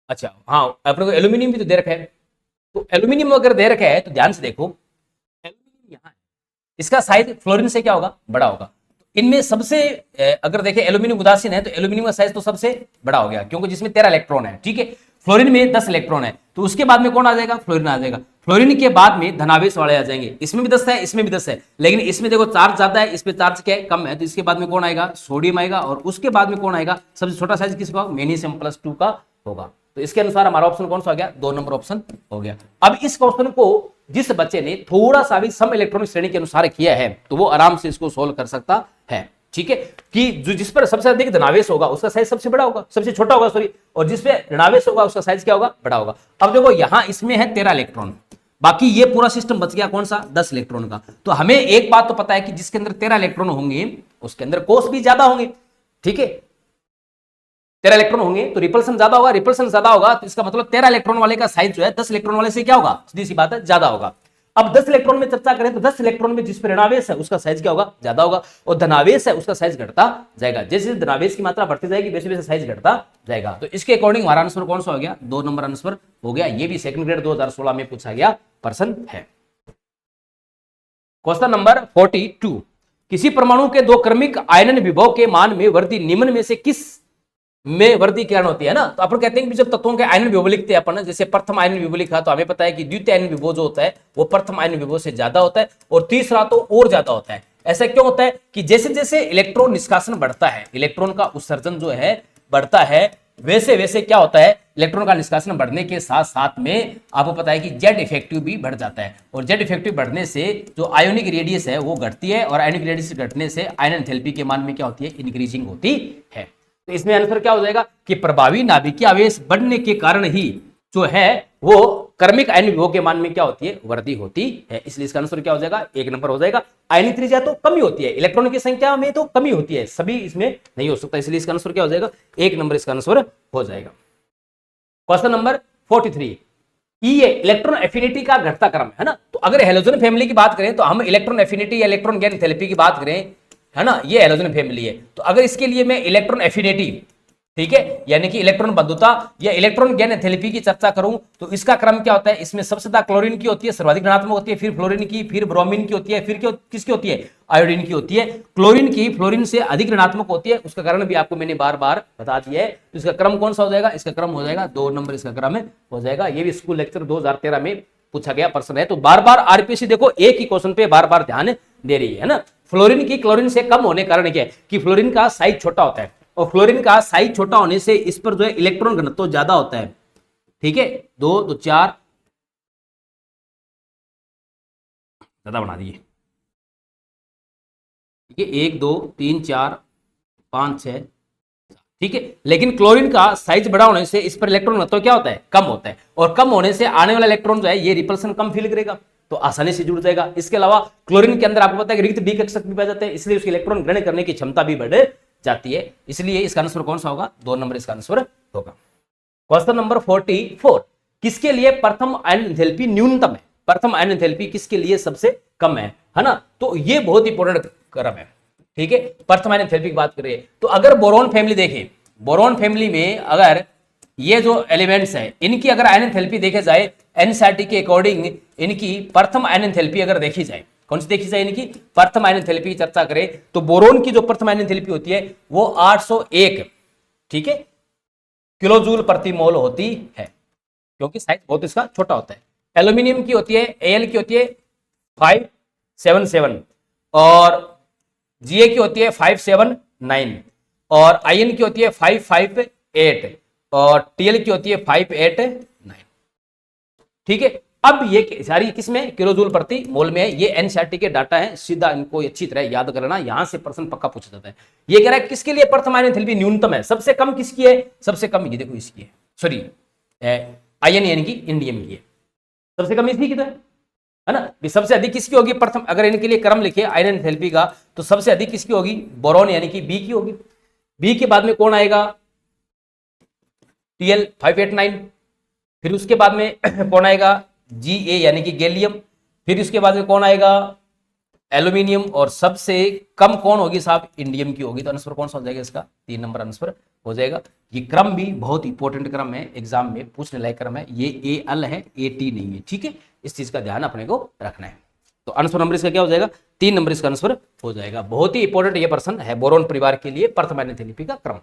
Speaker 1: अच्छा हाँ, अपने को एल्यूमिनियम भी तो दे रखा है। तो एल्यूमिनियम अगर दे रखा है तो ध्यान से देखो, एल्यूमिनियम यहाँ है, इसका साइज फ्लोरीन से क्या होगा, बड़ा होगा। तो इनमें सबसे अगर देखें एल्यूमिनियम उदासीन है तो एल्यूमिनियम का साइज तो सबसे बड़ा हो गया, क्योंकि जिसमें 13 इलेक्ट्रॉन है, ठीक है। फ्लोरीन में 10 इलेक्ट्रॉन है, तो उसके बाद में कौन आ जाएगा, फ्लोरीन आ जाएगा। फ्लोरीन के बाद में धनावेश वाले आ जाएंगे, इसमें भी 10 है, इसमें भी 10 है, लेकिन इसमें देखो चार्ज ज्यादा है, इस पे चार्ज क्या है, कम है। तो इसके बाद में कौन आएगा, सोडियम आएगा, और उसके बाद में कौन आएगा, सबसे छोटा साइज किसका, मैग्नीशियम +2 का होगा। तो इसके अनुसार हमारा ऑप्शन कौन सा हो गया, 2 नंबर ऑप्शन हो गया। अब इस क्वेश्चन को जिस बच्चे ने थोड़ा सा भी सम इलेक्ट्रॉनिक श्रेणी के अनुसार किया है तो वो आराम से इसको सोल्व कर सकता है, ठीक है। कि जो जिस पर सबसे अधिक धनावेश होगा उसका साइज सबसे बड़ा होगा, सबसे छोटा होगा सॉरी, और जिस पे ऋणावेश होगा उसका साइज क्या होगा, बड़ा होगा। अब देखो यहां इसमें है 13 इलेक्ट्रॉन, बाकी ये पूरा सिस्टम बच गया कौन सा, 10 इलेक्ट्रॉन का। तो हमें एक बात तो पता है कि जिसके अंदर 13 इलेक्ट्रॉन होंगे उसके अंदर कोष भी ज्यादा होंगे, ठीक है। 13 इलेक्ट्रॉन होंगे तो रिपल्सन ज्यादा होगा, रिपल्सन ज्यादा होगा तो इसका मतलब 13 इलेक्ट्रॉन वाले का साइज जो है 10 इलेक्ट्रॉन वाले से क्या होगा, सीधी सी बात है, ज्यादा होगा। अब 10 इलेक्ट्रॉन में चर्चा करें तो 10 इलेक्ट्रॉन में जिस पर ऋणावेश है उसका साइज क्या होगा, ज्यादा होगा, और धनावेश है उसका साइज घटता जाएगा। जैसे धनावेश की मात्रा बढ़ती जाएगी वैसे वैसे साइज घटता जाएगा। तो इसके अकॉर्डिंग हमारा आंसर कौन सा हो गया, 2 नंबर आंसर हो गया। ये भी सेकंड ग्रेड 2016 में पूछा गया प्रश्न है। क्वेश्चन नंबर 42, किसी परमाणु के दो क्रमिक आयनन विभव के मान में वृद्धि निम्न में से किस में वृद्धि कारण होती है ना। तो अपन कहते हैं कि जब तत्वों के आयनन विभव लिखते हैं अपन, जैसे प्रथम आयनन विभव लिखा तो हमें पता है कि द्वितीय आयनन विभव जो होता है वो प्रथम आयनन विभव से ज्यादा होता है और तीसरा तो और ज्यादा होता है। ऐसा क्यों होता है कि जैसे जैसे इलेक्ट्रॉन निष्कासन बढ़ता है, इलेक्ट्रॉन का उत्सर्जन जो है बढ़ता है, वैसे वैसे क्या होता है, इलेक्ट्रॉन का निष्कासन बढ़ने के साथ साथ में आपको पता है कि जेड इफेक्टिव भी बढ़ जाता है और जेड इफेक्टिव बढ़ने से जो आयोनिक रेडियस है वो घटती है और आयोनिक रेडियस घटने से आयन एंथैल्पी के मान में क्या होती है, इंक्रीजिंग होती है। तो इसमें आंसर क्या हो जाएगा कि प्रभावी नाभिकीय आवेश बढ़ने के कारण ही जो है वो क्रमिक आयन विभव के मान में क्या होती है, वृद्धि होती है। इसलिए इसका आंसर क्या हो जाएगा, एक नंबर हो जाएगा। आयनिक त्रिज्या तो कमी होती है, इलेक्ट्रॉन की संख्या में तो कमी होती है, सभी इसमें नहीं हो सकता, इसलिए इसका आंसर क्या हो जाएगा, एक नंबर इसका आंसर हो जाएगा। क्वेश्चन नंबर 43, ये इलेक्ट्रॉन एफिनिटी का घटता क्रम है ना। तो अगर हेलोजन फैमिली की बात करें तो हम इलेक्ट्रॉन एफिनिटी या इलेक्ट्रॉन गेन एंथैल्पी की बात करें है ना, ये हेलोजन फैमिली है। तो अगर इसके लिए मैं इलेक्ट्रॉन एफिनिटी, ठीक है, यानी कि इलेक्ट्रॉन बंधुता या इलेक्ट्रॉन गेन एंथैल्पी की चर्चा करूं तो इसका क्रम क्या होता है, इसमें सबसे ज्यादा क्लोरीन की होती है, सर्वाधिक ऋणात्मक होती है, फिर फ्लोरीन की, फिर ब्रोमीन की होती है, फिर किसकी होती है, आयोडीन की होती है। क्लोरीन की फ्लोरीन से अधिक ऋणात्मक होती है, उसका कारण भी आपको मैंने बार बार बता दिया है। तो इसका क्रम कौन सा हो जाएगा, इसका क्रम हो जाएगा 2 नंबर, इसका क्रम हो जाएगा। ये भी स्कूल लेक्चर 2013 में पूछा गया प्रश्न है। तो बार बार आरपीएससी देखो एक ही क्वेश्चन पे बार बार ध्यान दे रही है ना। फ्लोरीन की क्लोरीन से कम होने कारण क्या है कि फ्लोरीन का साइज छोटा होता है और फ्लोरीन का साइज छोटा होने से इस पर जो है इलेक्ट्रॉन घनत्व ज्यादा होता है, ठीक है, 2 तो 4 ज्यादा बना दिए, ठीक है, 1 2 3 4 5 6, ठीक है। लेकिन क्लोरीन का साइज बड़ा होने से इस पर इलेक्ट्रॉन घनत्व क्या होता है, कम होता है और कम होने से आने वाला इलेक्ट्रॉन जो है ये रिपल्सन कम फील करेगा तो आसानी से जुड़ जाएगा। इसके अलावा क्लोरीन के अंदर आपको पता है कि रिक्त डी कक्षक भी पाए जाते हैं, इसलिए उसकी इलेक्ट्रॉन ग्रहण करने की क्षमता भी बढ़ जाती है। इसलिए इसका आंसर कौन सा होगा, 2 नंबर इसका आंसर होगा। क्वेश्चन नंबर 44, किसके लिए प्रथम आयन एंथैल्पी न्यूनतम है, प्रथम आयन एंथैल्पी किसके लिए सबसे कम है ना। तो ये बहुत इंपॉर्टेंट क्रम है, ठीक है। प्रथम आयन एंथैल्पी की बात करें तो अगर बोरॉन फैमिली देखें, बोरॉन फैमिली में अगर ये जो एलिमेंट्स है इनकी अगर आयन एंथैल्पी देखे जाए एनसीईआरटी के अकॉर्डिंग, इनकी प्रथम आयन एंथैल्पी अगर देखी जाए, कौन सी देखी जाए, इनकी प्रथम आयन एंथैल्पी की चर्चा करें तो बोरोन की जो प्रथम आयन एंथैल्पी होती है वो 801, ठीक है, किलो जूल प्रति मोल होती है, क्योंकि साइज बहुत इसका छोटा होता है। एल्यूमिनियम की होती है, एल की होती है 577 और जीए की होती है 579 और आईएन की होती है 558 और टीएल की होती है 589, ठीक है। अब ये सारी किसमें, किलो जूल प्रति मोल में है। ये एनसीईआरटी के डाटा है, सीधा इनको अच्छी तरह याद करना, यहां से प्रश्न पक्का पूछा जाता है। ये कह रहा है किसके लिए प्रथम आयन एंथैल्पी न्यूनतम है, सबसे कम किसकी है, सबसे कम ये देखो इसकी है, सॉरी आयन यानी कि इंडियम की है, सबसे कम इसकी की तो है ना। सबसे अधिक किसकी होगी प्रथम, अगर इनके लिए क्रम लिखे आयन एंथैल्पी का तो सबसे अधिक किसकी होगी, बोरॉन यानी कि बी की होगी। बी के बाद में कौन आएगा, टीएल 589, फिर उसके बाद में कौन आएगा, जी ए यानी कि गैलियम, फिर उसके बाद में कौन आएगा, एल्यूमिनियम और सबसे कम कौन होगी साहब, इंडियम की होगी। तो आंसर कौन सा हो जाएगा इसका, 3 नंबर आंसर हो जाएगा। ये क्रम भी बहुत इंपॉर्टेंट क्रम है, एग्जाम में पूछने लायक क्रम है, ये ए एल है, ए टी नहीं है, ठीक है, इस चीज का ध्यान अपने को रखना है। तो आंसर नंबर इसका क्या हो जाएगा, 3 नंबर इसका आंसर हो जाएगा। बहुत ही इंपॉर्टेंट ये प्रश्न है बोरॉन परिवार के लिए, प्रथम आयन एंथैल्पी का क्रम।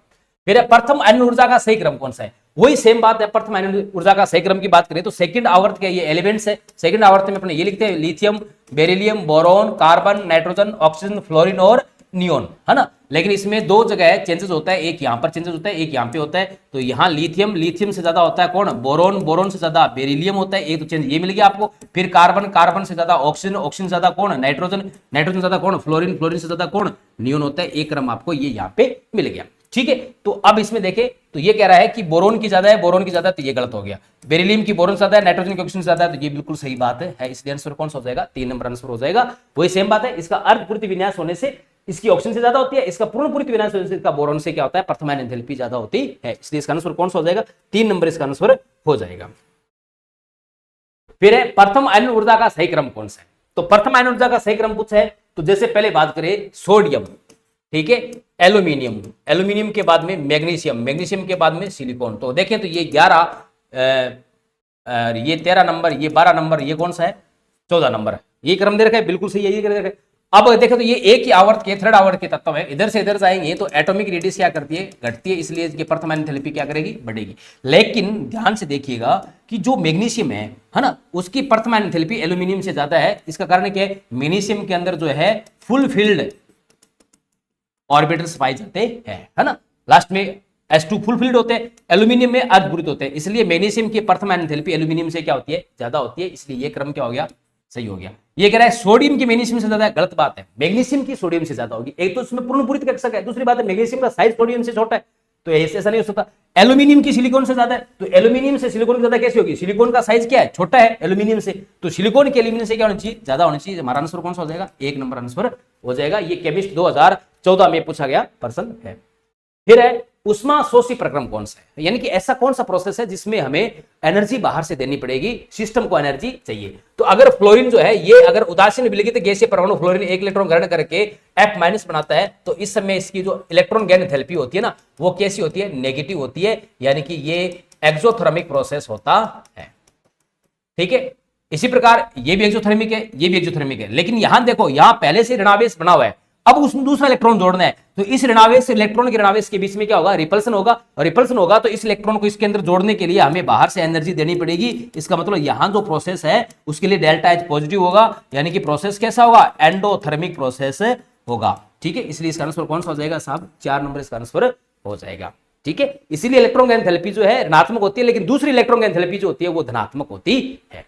Speaker 1: फिर प्रथम आयन ऊर्जा का सही क्रम कौन सा है, वही सेम बात है। प्रथम आयन ऊर्जा का सही क्रम की बात करें तो सेकंड आवर्त के ये एलिमेंट्स है, सेकंड आवर्त में अपने ये लिखते हैं lithium, beryllium, boron, carbon, nitrogen, oxygen, fluorine और नियोन, है ना। लेकिन इसमें 2 जगह चेंजेस होता है, एक यहाँ पर चेंजेस होता है, एक यहाँ पे होता है। तो यहाँ लिथियम, लिथियम से ज्यादा होता है कौन, बोरॉन, बोरॉन से ज्यादा बेरिलियम होता है, एक तो चेंज ये मिल गया आपको। फिर कार्बन, कार्बन से ज्यादा ऑक्सीजन, ऑक्सीजन से ज्यादा कौन, नाइट्रोजन, नाइट्रोजन से ज्यादा कौन, फ्लोरीन, फ्लोरीन से ज्यादा कौन, नियोन होता है। एक क्रम आपको ये यहाँ पे मिल गया, ठीक है। तो अब इसमें देखें तो ये कह रहा है कि बोरोन की ज्यादा है, बोरोन की ज्यादा है, तो ये गलत हो गया। बेरिलियम की बोरोन ज्यादा है, नाइट्रोजन की ऑक्सीजन ज्यादा है, तो ये बिल्कुल सही बात है। इसलिए आंसर कौन सा हो जाएगा, 3 नंबर आंसर हो जाएगा। वही सेम बात है, इसका अर्धपूर्ति विन्यास होने से इसकी ऑक्सीजन से ज्यादा होती है, इसका पूर्ण पूर्ति विन्यास होने से इसका बोरोन से क्या होता है, प्रथम आयन एंथैल्पी ज्यादा होती है। इसलिए इसका आंसर कौन सा हो जाएगा, 3 नंबर इसका आंसर हो जाएगा। फिर है प्रथम आयन ऊर्जा का सही क्रम कौन सा है। तो प्रथम आयन ऊर्जा का सही क्रम पूछा है तो जैसे पहले बात करें सोडियम, ठीक है, एल्यूमिनियम, एल्यूमिनियम के बाद में मैग्नीशियम, मैग्नीशियम के बाद में सिलिकॉन। तो देखें तो ये 11, ये 13 नंबर, ये 12 नंबर, ये कौन सा है, 14 नंबर है। ये क्रम दे रखा है, बिल्कुल सही है, ये दे रखा है। अब देखो तो ये एक ही आवर्त के, थर्ड आवर्त के तत्व है, इधर से इधर जाएंगे तो एटॉमिक रेडियस क्या करती है, घटती है, इसलिए इसकी प्रथम एंथैल्पी क्या करेगी, बढ़ेगी। लेकिन ध्यान से देखिएगा कि जो मैग्नीशियम है ना, उसकी प्रथम एंथैल्पी एल्यूमिनियम से ज्यादा है। इसका कारण क्या है, मैग्नीशियम के अंदर जो है फुल फील्ड ऑर्बिटल्स पाए जाते हैं, है ना, लास्ट में S2 फुल फील्ड होते हैं, एल्यूमिनियम में अर्धपूरित होते हैं, इसलिए मैग्नीशियम की प्रथम एंथैल्पी एल्यूमिनियम से क्या होती है, ज्यादा होती है, इसलिए ये क्रम क्या हो गया, सही हो गया। ये कह रहा है सोडियम की मैग्नीशियम से ज्यादा है, गलत बात है, मैग्नीशियम की सोडियम से ज्यादा होगी। एक तो इसमें पूर्ण पूरित कक्षक है, दूसरी बात है मैग्नीशियम का साइज सोडियम से छोटा है, तो ऐसा नहीं हो सकता। एल्यूमिनियम की सिलिकॉन से ज्यादा है, तो एल्यूमिनियम से सिलिकॉन की ज्यादा कैसे होगी, सिलिकॉन का साइज क्या है, छोटा है एल्यूमिनियम से, तो सिलिकॉन के एल्यूमिनियम से क्या होना चाहिए, ज्यादा होना चाहिए। हमारा आंसर कौन सा हो जाएगा, एक नंबर आंसर हो जाएगा। ये केमिस्ट 2014 में पूछा गया प्रश्न है। फिर है उष्मा शोषी प्रक्रम कौन सा है, यानी कि ऐसा कौन सा प्रोसेस है जिसमें हमें एनर्जी बाहर से देनी पड़ेगी, सिस्टम को एनर्जी चाहिए। तो अगर फ्लोरीन जो है, ये अगर उदासीन विलगित गैसीय परमाणु फ्लोरीन एक इलेक्ट्रॉन ग्रहण करके F- बनाता है, तो इस समय इसकी जो इलेक्ट्रॉन गैन एंथैल्पी होती है ना, वो कैसी होती है, नेगेटिव होती है, यानी कि ये एक्सोथर्मिक प्रोसेस होता है। ठीक है, इसी प्रकार ये भी एक्सोथर्मिक है, ये भी एक्सोथर्मिक है, लेकिन यहां देखो, यहां पहले से ऋणावेश बना हुआ है, अब उसमें दूसरा इलेक्ट्रॉन जोड़ना है, तो इस ऋणावेश से इलेक्ट्रॉन के ऋणावेश के बीच में क्या होगा, रिपल्सन होगा, और रिपल्सन होगा तो इस इलेक्ट्रॉन को इसके अंदर जोड़ने के लिए हमें बाहर से एनर्जी देनी पड़ेगी। इसका मतलब यहां जो प्रोसेस है उसके लिए डेल्टा एच पॉजिटिव होगा, यानी कि प्रोसेस कैसा होगा, एंडोथर्मिक प्रोसेस होगा। ठीक है, इसलिए इसका आंसर कौन सा हो जाएगा साहब, 4 नंबर इसका आंसर हो जाएगा। ठीक है, इसीलिए इलेक्ट्रॉन एंथैल्पी जो है ऋणात्मक होती है, लेकिन दूसरी इलेक्ट्रॉन एंथैल्पी जो होती है वो धनात्मक होती है।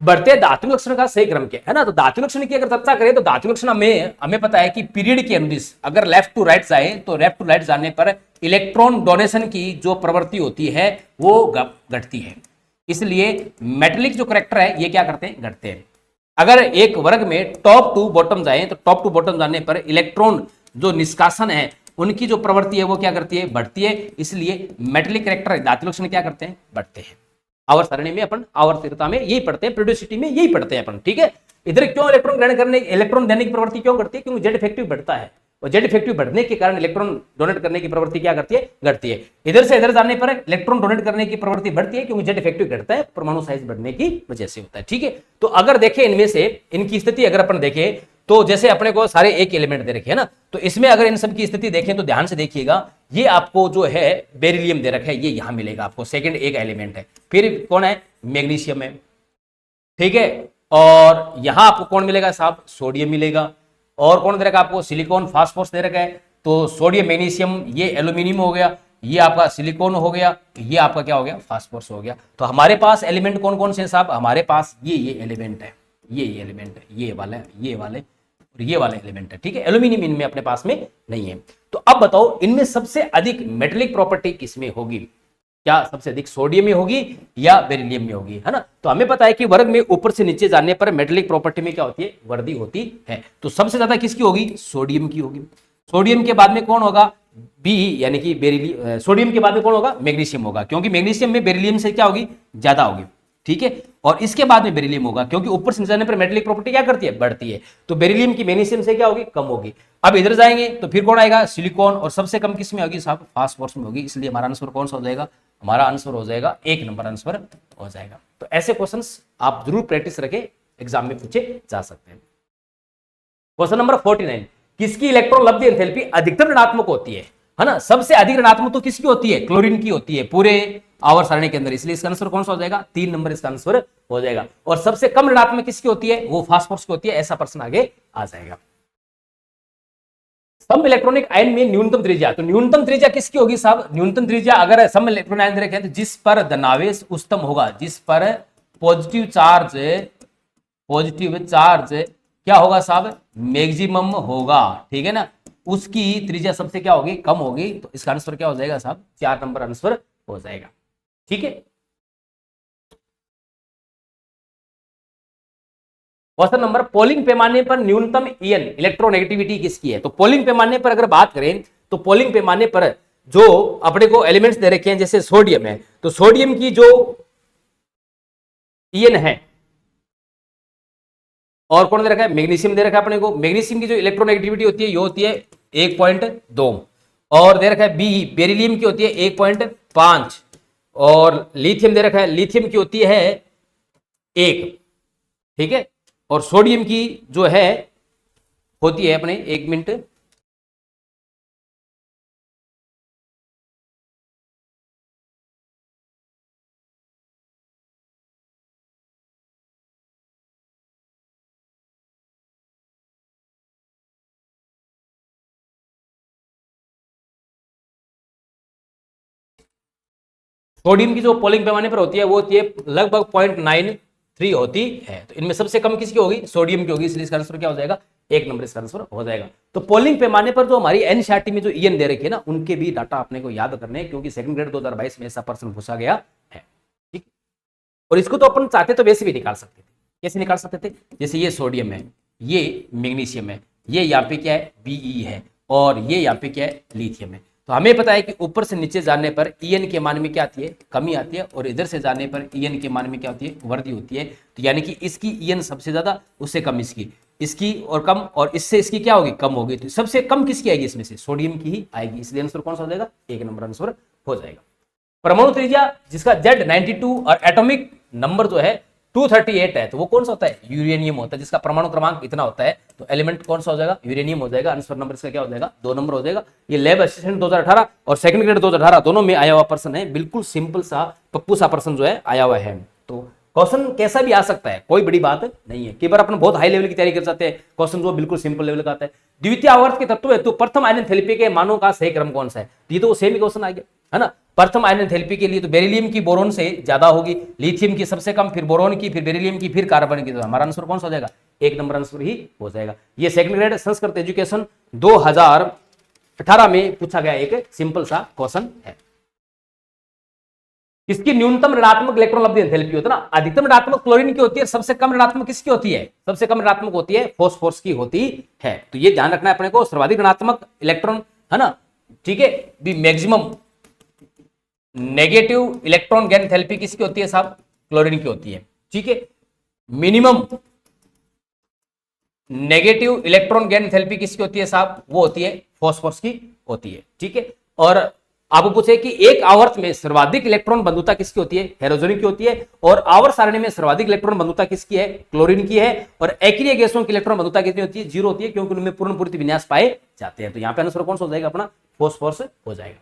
Speaker 1: बढ़ते धातु लक्षण का सही क्रम क्या है ना, तो धातु लक्षण की अगर चर्चा करें तो धातु लक्षण में हमें पता है कि पीरियड के अनुदिश अगर लेफ्ट टू राइट जाए तो लेफ्ट टू राइट जाने पर इलेक्ट्रॉन डोनेशन की जो प्रवृत्ति होती है वो घटती है, इसलिए मेटेलिक जो करेक्टर है ये क्या करते हैं, घटते हैं। अगर एक वर्ग में टॉप टू बॉटम जाए तो टॉप टू बॉटम जाने पर इलेक्ट्रॉन जो निष्कासन है उनकी जो प्रवृत्ति है वो क्या करती है, बढ़ती है, इसलिए मेटेलिक करेक्टर धातु लक्षण क्या करते हैं, बढ़ते हैं। आवर्त सारणी में अपन आवर्तिकता में यही पढ़ते हैं, पीरियोडिसिटी में यही पढ़ते हैं अपन। ठीक है, इधर क्यों इलेक्ट्रॉन ग्रहण करने, इलेक्ट्रॉन देने की प्रवृत्ति क्यों करती है, क्योंकि जेड इफेक्टिव बढ़ता है, और जेड इफेक्टिव बढ़ने के कारण इलेक्ट्रॉन डोनेट करने की प्रवृत्ति क्या करती है, घटती है। इधर से इधर जाने पर इलेक्ट्रॉन डोनेट करने की प्रवृत्ति बढ़ती है, क्योंकि जेड इफेक्टिव घटता है, परमाणु साइज बढ़ने की वजह से होता है। ठीक है, तो अगर देखें इनमें से इनकी स्थिति अगर अपन देखें तो जैसे अपने को सारे एक एलिमेंट दे रखे है ना, तो इसमें अगर इन सब की स्थिति देखें तो ध्यान से देखिएगा, ये आपको जो है बेरिलियम दे रखा है, ये यहां मिलेगा आपको, सेकंड एक एलिमेंट है। फिर कौन है, मैग्नीशियम है। ठीक है, और यहां आपको कौन मिलेगा साहब, सोडियम मिलेगा। और कौन दे रखा है आपको, सिलिकॉन फास्फोरस दे रखा है, तो सोडियम मैग्नीशियम ये एल्यूमिनियम हो गया, ये आपका सिलिकॉन हो गया, ये आपका क्या हो गया, फास्फोरस हो गया। तो हमारे पास एलिमेंट कौन कौन से हैं साहब, हमारे पास ये एलिमेंट है, ये एलिमेंट है, ये वाले, ये वाले और ये वाले एलिमेंट है। ठीक है, एल्यूमिनियम इनमें अपने पास में नहीं है। तो अब बताओ इनमें सबसे अधिक मेटेलिक प्रॉपर्टी किसमें होगी, क्या सबसे अधिक सोडियम में होगी या बेरिलियम में होगी, है ना। तो हमें पता है कि वर्ग में ऊपर से नीचे जाने पर मेटेलिक प्रॉपर्टी में क्या होती है, वृद्धि होती है। तो सबसे ज्यादा किसकी होगी, सोडियम की होगी। सोडियम के बाद में कौन होगा, बी, यानी कि बेरिलियम। सोडियम के बाद में कौन होगा, मैग्नीशियम होगा, क्योंकि मैग्नीशियम में बेरिलियम से क्या होगी, ज्यादा होगी। ठीक है, और इसके बाद में बेरिलियम होगा, क्योंकि ऊपर से जाने पर मेटेलिक प्रॉपर्टी क्या करती है, बढ़ती है। तो बेरिलियम की मैग्नीशियम से क्या होगी, कम होगी। अब इधर जाएंगे तो फिर कौन आएगा, सिलिकॉन, और सबसे कम किस में होगी साहब, फास्फोरस में होगी। इसलिए हमारा आंसर कौन सा हो जाएगा, हमारा आंसर हो जाएगा एक नंबर आंसर हो जाएगा। तो ऐसे क्वेश्चंस आप जरूर प्रैक्टिस रखें, एग्जाम में पूछे जा सकते हैं। क्वेश्चन नंबर 49, किसकी इलेक्ट्रॉन लब्धि एंथैल्पी अधिकतम ऋणात्मक होती है ना। सबसे अधिक ऋणात्मक तो किसकी होती है, क्लोरीन की होती है पूरे आवर्त सारणी के अंदर, इसलिए इसका आंसर कौन सा हो जाएगा, 3 नंबर इसका आंसर हो जाएगा। और सबसे कम ऋणात्मक किसकी होती है, वो फास्फोरस की होती है। ऐसा प्रश्न आगे आ जाएगा। सम इलेक्ट्रॉनिक आयन में न्यूनतम त्रिज्या, तो न्यूनतम त्रिज्या किसकी होगी साहब, न्यूनतम त्रिज्या अगर सम इलेक्ट्रॉनिक आयन रखे तो जिस पर धनावेश उच्चतम होगा, जिस पर पॉजिटिव चार्ज क्या होगा साहब, मैक्सिमम होगा। ठीक है ना, उसकी त्रिज्या सबसे क्या होगी, कम होगी। तो इसका आंसर क्या हो जाएगा साहब, 4 नंबर आंसर हो जाएगा। ठीक है, क्वेश्चन नंबर, पोलिंग पैमाने पर न्यूनतम ईएन इलेक्ट्रोनेगेटिविटी किसकी है। तो पोलिंग पैमाने पर अगर बात करें तो पोलिंग पैमाने पर जो अपने को एलिमेंट्स दे रखे हैं, जैसे सोडियम है, तो सोडियम की जो ईएन है, और कौन दे रखा है, मैग्नीशियम दे रखा है अपने को। मैग्नीशियम की जो इलेक्ट्रोनेगेटिविटी होती है ये होती है 1.2, और दे रखा है बी, बेरिलियम की होती है 1.5, और लिथियम दे रखा है, लिथियम की होती है 1, ठीक है। और सोडियम की जो है होती है अपने, 1 मिनट, सोडियम की जो पोलिंग पैमाने पर होती है वो होती है लगभग 0.93 होती है। तो इनमें सबसे कम किसकी होगी? सोडियम की होगी, इसलिए इसका आंसर क्या हो जाएगा? 1 नंबर इसका आंसर हो जाएगा। तो पोलिंग पैमाने पर जो हमारी एनसीईआरटी में जो ईएन दे रखी है ना, उनके भी डाटा अपने को याद करने हैं, क्योंकि सेकंड ग्रेड 2022 में ऐसा प्रश्न पूछा गया है, ठीक। और इसको तो अपन चाहते तो वैसे भी निकाल सकते थे। कैसे निकाल सकते थे? जैसे ये सोडियम है, ये मैग्नीशियम है, ये यहाँ पे क्या है? बीई है, और ये यहाँ पे क्या है? लिथियम है। तो हमें पता है कि ऊपर से नीचे जाने पर ईएन के मान में क्या आती है? कमी आती है, और इधर से जाने पर ईएन के मान में क्या होती है? वृद्धि होती है। तो यानी कि इसकी ईएन सबसे ज्यादा, उससे कम इसकी और कम, और इससे इसकी क्या होगी? कम होगी। तो सबसे कम किसकी आएगी? इसमें से सोडियम की ही आएगी, इसलिए आंसर कौन सा हो जाएगा? 1 नंबर आंसर हो जाएगा। परमाणु त्रिज्या जिसका Z92 और एटॉमिक नंबर जो है 238 है, तो वो कौन सा होता है? यूरेनियम होता है, जिसका परमाणु क्रमांक इतना होता है। तो एलिमेंट कौन सा हो जाएगा? यूरेनियम हो जाएगा। आंसर नंबर इसका क्या हो जाएगा? 2 नंबर हो जाएगा। ये लैब असिस्टेंट 2018 और सेकंड ग्रेड 2018 दोनों में आया हुआ प्रश्न है। बिल्कुल सिंपल सा पप्पू सा प्रश्न जो है आया हुआ है। तो क्वेश्चन कैसा भी आ सकता है, कोई बड़ी बात नहीं है। कई बार अपन बहुत हाई लेवल की तैयारी कर जाते हैं, क्वेश्चन जो बिल्कुल सिंपल लेवल का आता है। द्वितीय आवर्त के तत्व है तो प्रथम आयन एंथैल्पी के मानों का सही क्रम कौन सा है? ये तो सेम क्वेश्चन आ गया है ना। प्रथम आयन एंथैल्पी के लिए तो बेरिलियम की बोरोन से ज्यादा होगी, लिथियम की सबसे कम, फिर बोरोन की, फिर बेरिलियम की, फिर कार्बन की। तो हमारा आंसर कौन सा हो जाएगा? 1 नंबर आंसर ही हो जाएगा। ये सेकंड ग्रेड संस्कृत एजुकेशन 2018 में पूछा गया एक सिंपल सा क्वेश्चन है। इसकी न्यूनतम ऋणात्मक इलेक्ट्रॉन लब्धि एंथैल्पी होती है ना, अधिकतम ऋणात्मक क्लोरीन की होती है, सबसे कम ऋणात्मक किसकी होती है? सबसे कम ऋणात्मक होती है फॉस्फोरस की होती है। तो ये ध्यान रखना है अपने को, सर्वाधिक ऋणात्मक इलेक्ट्रॉन है ना, ठीक है। The maximum negative electron gain enthalpy किसकी होती है साहब? क्लोरीन की होती है, ठीक है। Minimum negative electron gain enthalpy किसकी होती है साहब? वो होती है फॉस्फोरस की होती है, ठीक है। और आपको पूछे कि एक आवर्त में सर्वाधिक इलेक्ट्रॉन बंधुता किसकी होती है? हेलोजन की होती है। और आवर्त सारणी में सर्वाधिक इलेक्ट्रॉन बंधुता किसकी है? क्लोरीन की है। और एक्रिय गैसों की इलेक्ट्रॉन बंधुता कितनी होती है? 0 होती है, क्योंकि उनमें पूर्ण पूर्ति विन्यास पाए जाते हैं। तो यहां पे आंसर कौन सा हो जाएगा? अपना फॉस्फोरस हो जाएगा।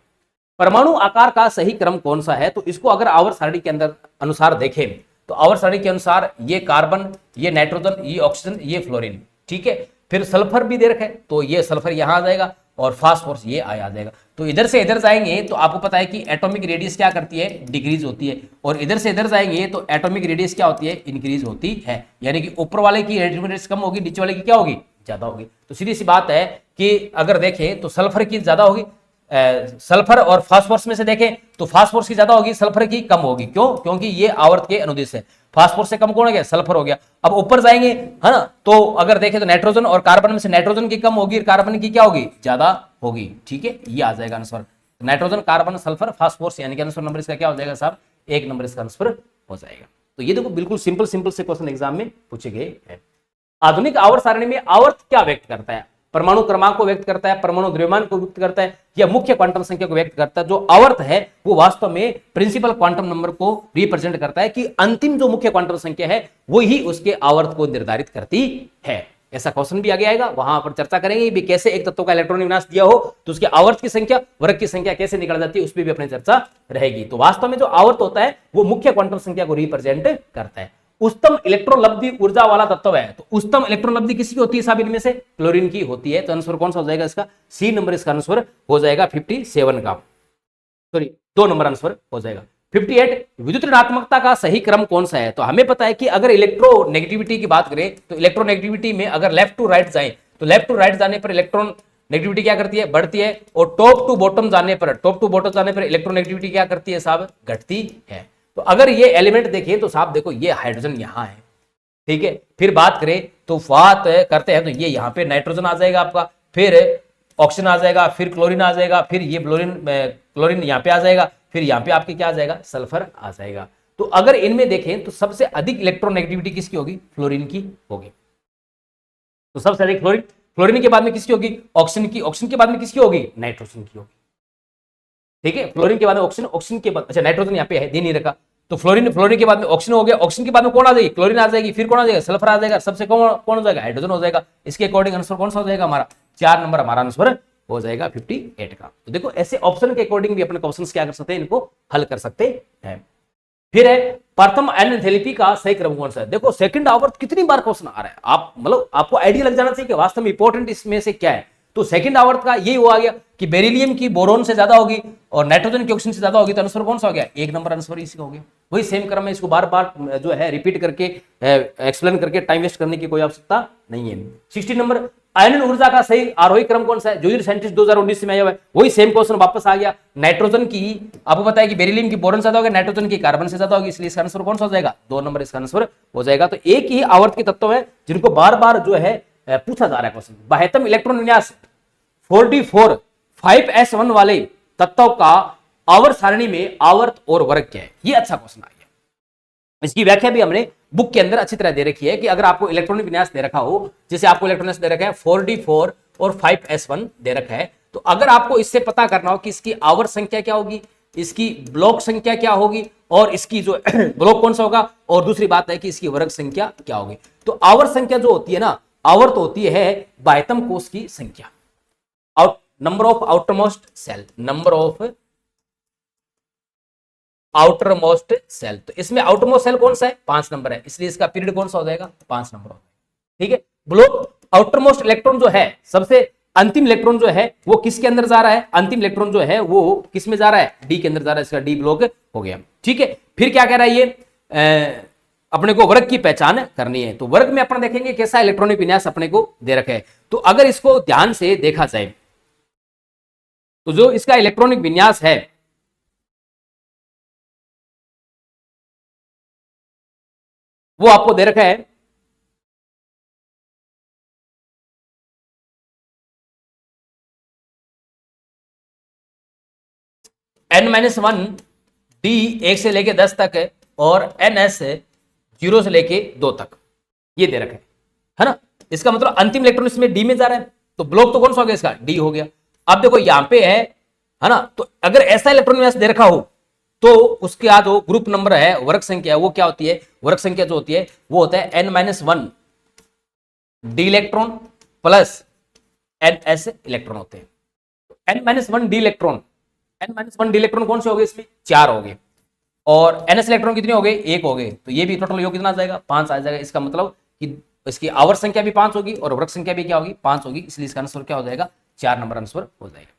Speaker 1: परमाणु आकार का सही क्रम कौन सा है? तो इसको अगर आवर्त सारणी के अंदर अनुसार देखें तो आवर्त सारणी के अनुसार ये कार्बन, ये नाइट्रोजन, ये ऑक्सीजन, ये फ्लोरीन, ठीक है। फिर सल्फर भी दे रखा है, तो ये सल्फर यहां आ जाएगा, और फास्फोरस ये आ जाएगा। तो इधर से इधर जाएंगे तो आपको पता है कि एटॉमिक रेडियस क्या करती है? डिक्रीज होती है। और इधर से इधर जाएंगे तो एटॉमिक रेडियस क्या होती है? इंक्रीज होती है। यानी कि ऊपर वाले की रेडियस कम होगी, नीचे वाले की क्या होगी? ज्यादा होगी। तो सीधी सी बात है कि अगर देखें तो सल्फर की ज्यादा होगी, सल्फर और फास्फोरस में से देखें तो फास्फोरस की ज्यादा होगी, सल्फर की कम होगी। क्यों? क्योंकि ये आवर्त के अनुदिश है। फास्फोरस से कम कौन हो गया? सल्फर हो गया। अब ऊपर जाएंगे है ना, तो अगर देखें तो नाइट्रोजन और कार्बन में से नाइट्रोजन की कम होगी, कार्बन की क्या होगी? ज्यादा होगी, ठीक है। ये आ जाएगा answer, nitrogen, carbon, sulphur, phosphorus, यानी कि आंसर नंबर इसका क्या हो जाएगा साहब? 1 नंबर इसका आंसर हो जाएगा। तो ये देखो बिल्कुल सिंपल सिंपल से क्वेश्चन एग्जाम में पूछे गए हैं। आधुनिक आवर्त सारणी में आवर्त क्या व्यक्त करता है? परमाणु क्रमांक को व्यक्त करता है, परमाणु द्रव्यमान को व्यक्त करता है, या मुख्य क्वांटम संख्या को व्यक्त करता है? जो आवर्त है वो वास्तव में प्रिंसिपल क्वांटम नंबर को रिप्रेजेंट करता है, कि अंतिम जो मुख्य क्वांटम संख्या है वो ही उसके आवर्त को निर्धारित करती है। ऐसा क्वेश्चन भी आगे आएगा, वहां पर चर्चा करेंगे भी कैसे एक तत्व का इलेक्ट्रॉन विन्यास दिया हो तो उसके आवर्त की संख्या, वर्ग की संख्या कैसे निकल जाती है, उस पर भी अपनी चर्चा रहेगी। तो वास्तव में जो आवर्त होता है वो मुख्य क्वांटम संख्या को रिप्रेजेंट करता है। उच्चतम इलेक्ट्रॉन लब्धि ऊर्जा वाला तत्व है, तो उच्चतम इलेक्ट्रॉन लब्धि किसकी होती है साहब? इनमें से क्लोरीन की होती है। तो आंसर कौन सा हो जाएगा इसका? सी नंबर इसका आंसर हो जाएगा 57 का, सॉरी 2 नंबर आंसर हो जाएगा। 58 विद्युत ऋणात्मकता का सही क्रम कौन सा है? तो हमें पता है कि अगर इलेक्ट्रोनेगेटिविटी की बात करें तो इलेक्ट्रोनेगेटिविटी में अगर लेफ्ट टू राइट जाए तो लेफ्ट टू राइट जाने पर इलेक्ट्रॉन नेगेटिविटी क्या करती है? बढ़ती है। और टॉप टू बॉटम जाने पर इलेक्ट्रोनेगेटिविटी क्या करती है साहब? घटती है। तो अगर ये एलिमेंट देखें तो साहब देखो ये हाइड्रोजन यहां है, ठीक है। फिर बात करें तो बात करते हैं तो ये यहां पे नाइट्रोजन आ जाएगा आपका, फिर ऑक्सीजन आ जाएगा, फिर क्लोरीन आ जाएगा, फिर ये क्लोरीन यहां पे आ जाएगा, फिर यहां पे आपके क्या आ जाएगा? सल्फर आ जाएगा। तो अगर इनमें देखें तो सबसे अधिक इलेक्ट्रोनेगेटिविटी किसकी होगी? फ्लोरीन की होगी। तो सबसे अधिक फ्लोरीन के बाद में किसकी होगी? ऑक्सीजन की। ऑक्सीजन के बाद में किसकी होगी? नाइट्रोजन की होगी, ठीक है। फ्लोरीन के बाद ऑक्सीजन, ऑक्सीजन के बाद, अच्छा नाइट्रोजन यहाँ पे है, दे नहीं रखा, तो फ्लोरीन, फ्लोरीन के बाद में ऑक्सीजन हो गया, ऑक्सीजन के बाद में कौन आ जाएगी, क्लोरीन आ जाएगी, फिर कौन आ जाएगा, सल्फर आ जाएगा, सबसे कौन हो जाएगा, हाइड्रोजन हो जाएगा। इसके अकॉर्डिंग आंसर कौन सा हो जाएगा हमारा, 4 नंबर हमारा आंसर हो जाएगा 58 का। तो देखो ऐसे ऑप्शन के अकॉर्डिंग भी अपने क्वेश्चंस क्या कर सकते हैं, इनको हल कर सकते हैं। फिर है प्रथम एंथैल्पी का सही क्रम कौन सा है। देखो सेकंड आवर्त कितनी बार क्वेश्चन आ रहा है, आप मतलब आपको आइडिया लग जाना चाहिए कि वास्तव में इंपॉर्टेंट इसमें से क्या है। तो सेकंड आवर्त का ये हुआ गया कि बेरिलियम की बोरोन से ज्यादा होगी और नाइट्रोजन की ऑक्सीजन से ज्यादा होगी, तो आंसर कौन सा हो गया, 1 नंबर आंसर इसी का हो गया। वही सेम क्रम है, इसको बार बार जो है रिपीट करके एक्सप्लेन करके टाइम वेस्ट करने की कोई आवश्यकता नहीं है। 60 नंबर आयनन ऊर्जा का सही आरोही क्रम कौन सा है, जो साइंटिस्ट 2019 में आया हुआ है, वही सेम क्वेश्चन वापस आ गया। नाइट्रोजन की आपको पता है कि बेरिलियम की बोरॉन से ज्यादा होगा, नाइट्रोजन की कार्बन से ज्यादा होगी, इसलिए इसका आंसर कौन सा हो जाएगा, 2 नंबर इसका आंसर हो जाएगा। तो एक ही आवर्त के तत्व है जिनको बार बार जो है पूछा जा रहा है क्वेश्चन। बाह्यतम इलेक्ट्रॉन विन्यास 4d4 5s1 वाले तत्व का आवर्त सारणी में आवर्त और वर्ग क्या है, ये अच्छा क्वेश्चन आ गया। इसकी व्याख्या भी हमने बुक के अंदर अच्छी तरह दे रखी है कि अगर आपको इलेक्ट्रॉनिक विन्यास दे रखा हो, जैसे आपको इलेक्ट्रॉनिक दे रखा है 4d4 और 5s1 दे रखा है, तो अगर आपको इससे पता करना हो कि इसकी आवर्त संख्या क्या होगी, इसकी ब्लॉक संख्या क्या होगी और इसकी जो ब्लॉक कौन सा होगा, और दूसरी बात है कि इसकी वर्ग संख्या क्या होगी। तो आवर्त संख्या जो होती है ना, आवर्त होती है बाह्यतम कोश की संख्या, number of outermost cell, number of outermost cell. तो इसमें आउटरमोस्ट सेल कौन सा है, 5 नंबर है, इसलिए इसका पीरियड कौन सा हो जाएगा, 5 नंबर हो जाएगा। ठीक है, ब्लॉक आउटरमोस्ट इलेक्ट्रॉन जो है, सबसे अंतिम इलेक्ट्रॉन जो है वो किसके अंदर जा रहा है, अंतिम इलेक्ट्रॉन जो है वो किस में जा रहा है, डी के अंदर जा रहा है, इसका डी ब्लॉक हो गया। ठीक है, फिर क्या कह रहा है ये, अपने को वर्ग की पहचान करनी है। तो वर्ग में अपन देखेंगे कैसा इलेक्ट्रॉनिक विन्यास अपने को दे रखा है। तो अगर इसको ध्यान से देखा जाए तो जो इसका इलेक्ट्रॉनिक विन्यास है वो आपको दे रखा है n-1 d 1 से लेके 10 तक है और ns 0 से लेके 2 तक, ये दे रखा है ना। इसका मतलब अंतिम इलेक्ट्रॉन इसमें डी में जा रहा है, तो ब्लॉक तो कौन सा हो गया, इसका डी हो गया। अब देखो यहां पे है ना, तो अगर ऐसा इलेक्ट्रॉन विन्यास दे रखा हो तो उसके बाद जो ग्रुप नंबर है, वर्ग संख्या, वो क्या होती है, वर्ग संख्या जो होती है वो होता है n-1 D electron plus ns electron होते हैं। n-1 D electron, n-1 D electron कौन से हो गए, इसमें 4 हो गए, और ns इलेक्ट्रॉन कितने हो गए, 1 हो गए, तो ये भी टोटल योग कितना आ जाएगा, 5 आ जाएगा। इसका मतलब कि इसकी आवर्त संख्या भी 5 होगी और वर्ग संख्या भी क्या होगी, 5 होगी, इसलिए इसका आंसर क्या हो जाएगा, 4 नंबर आंसर हो जाएगा।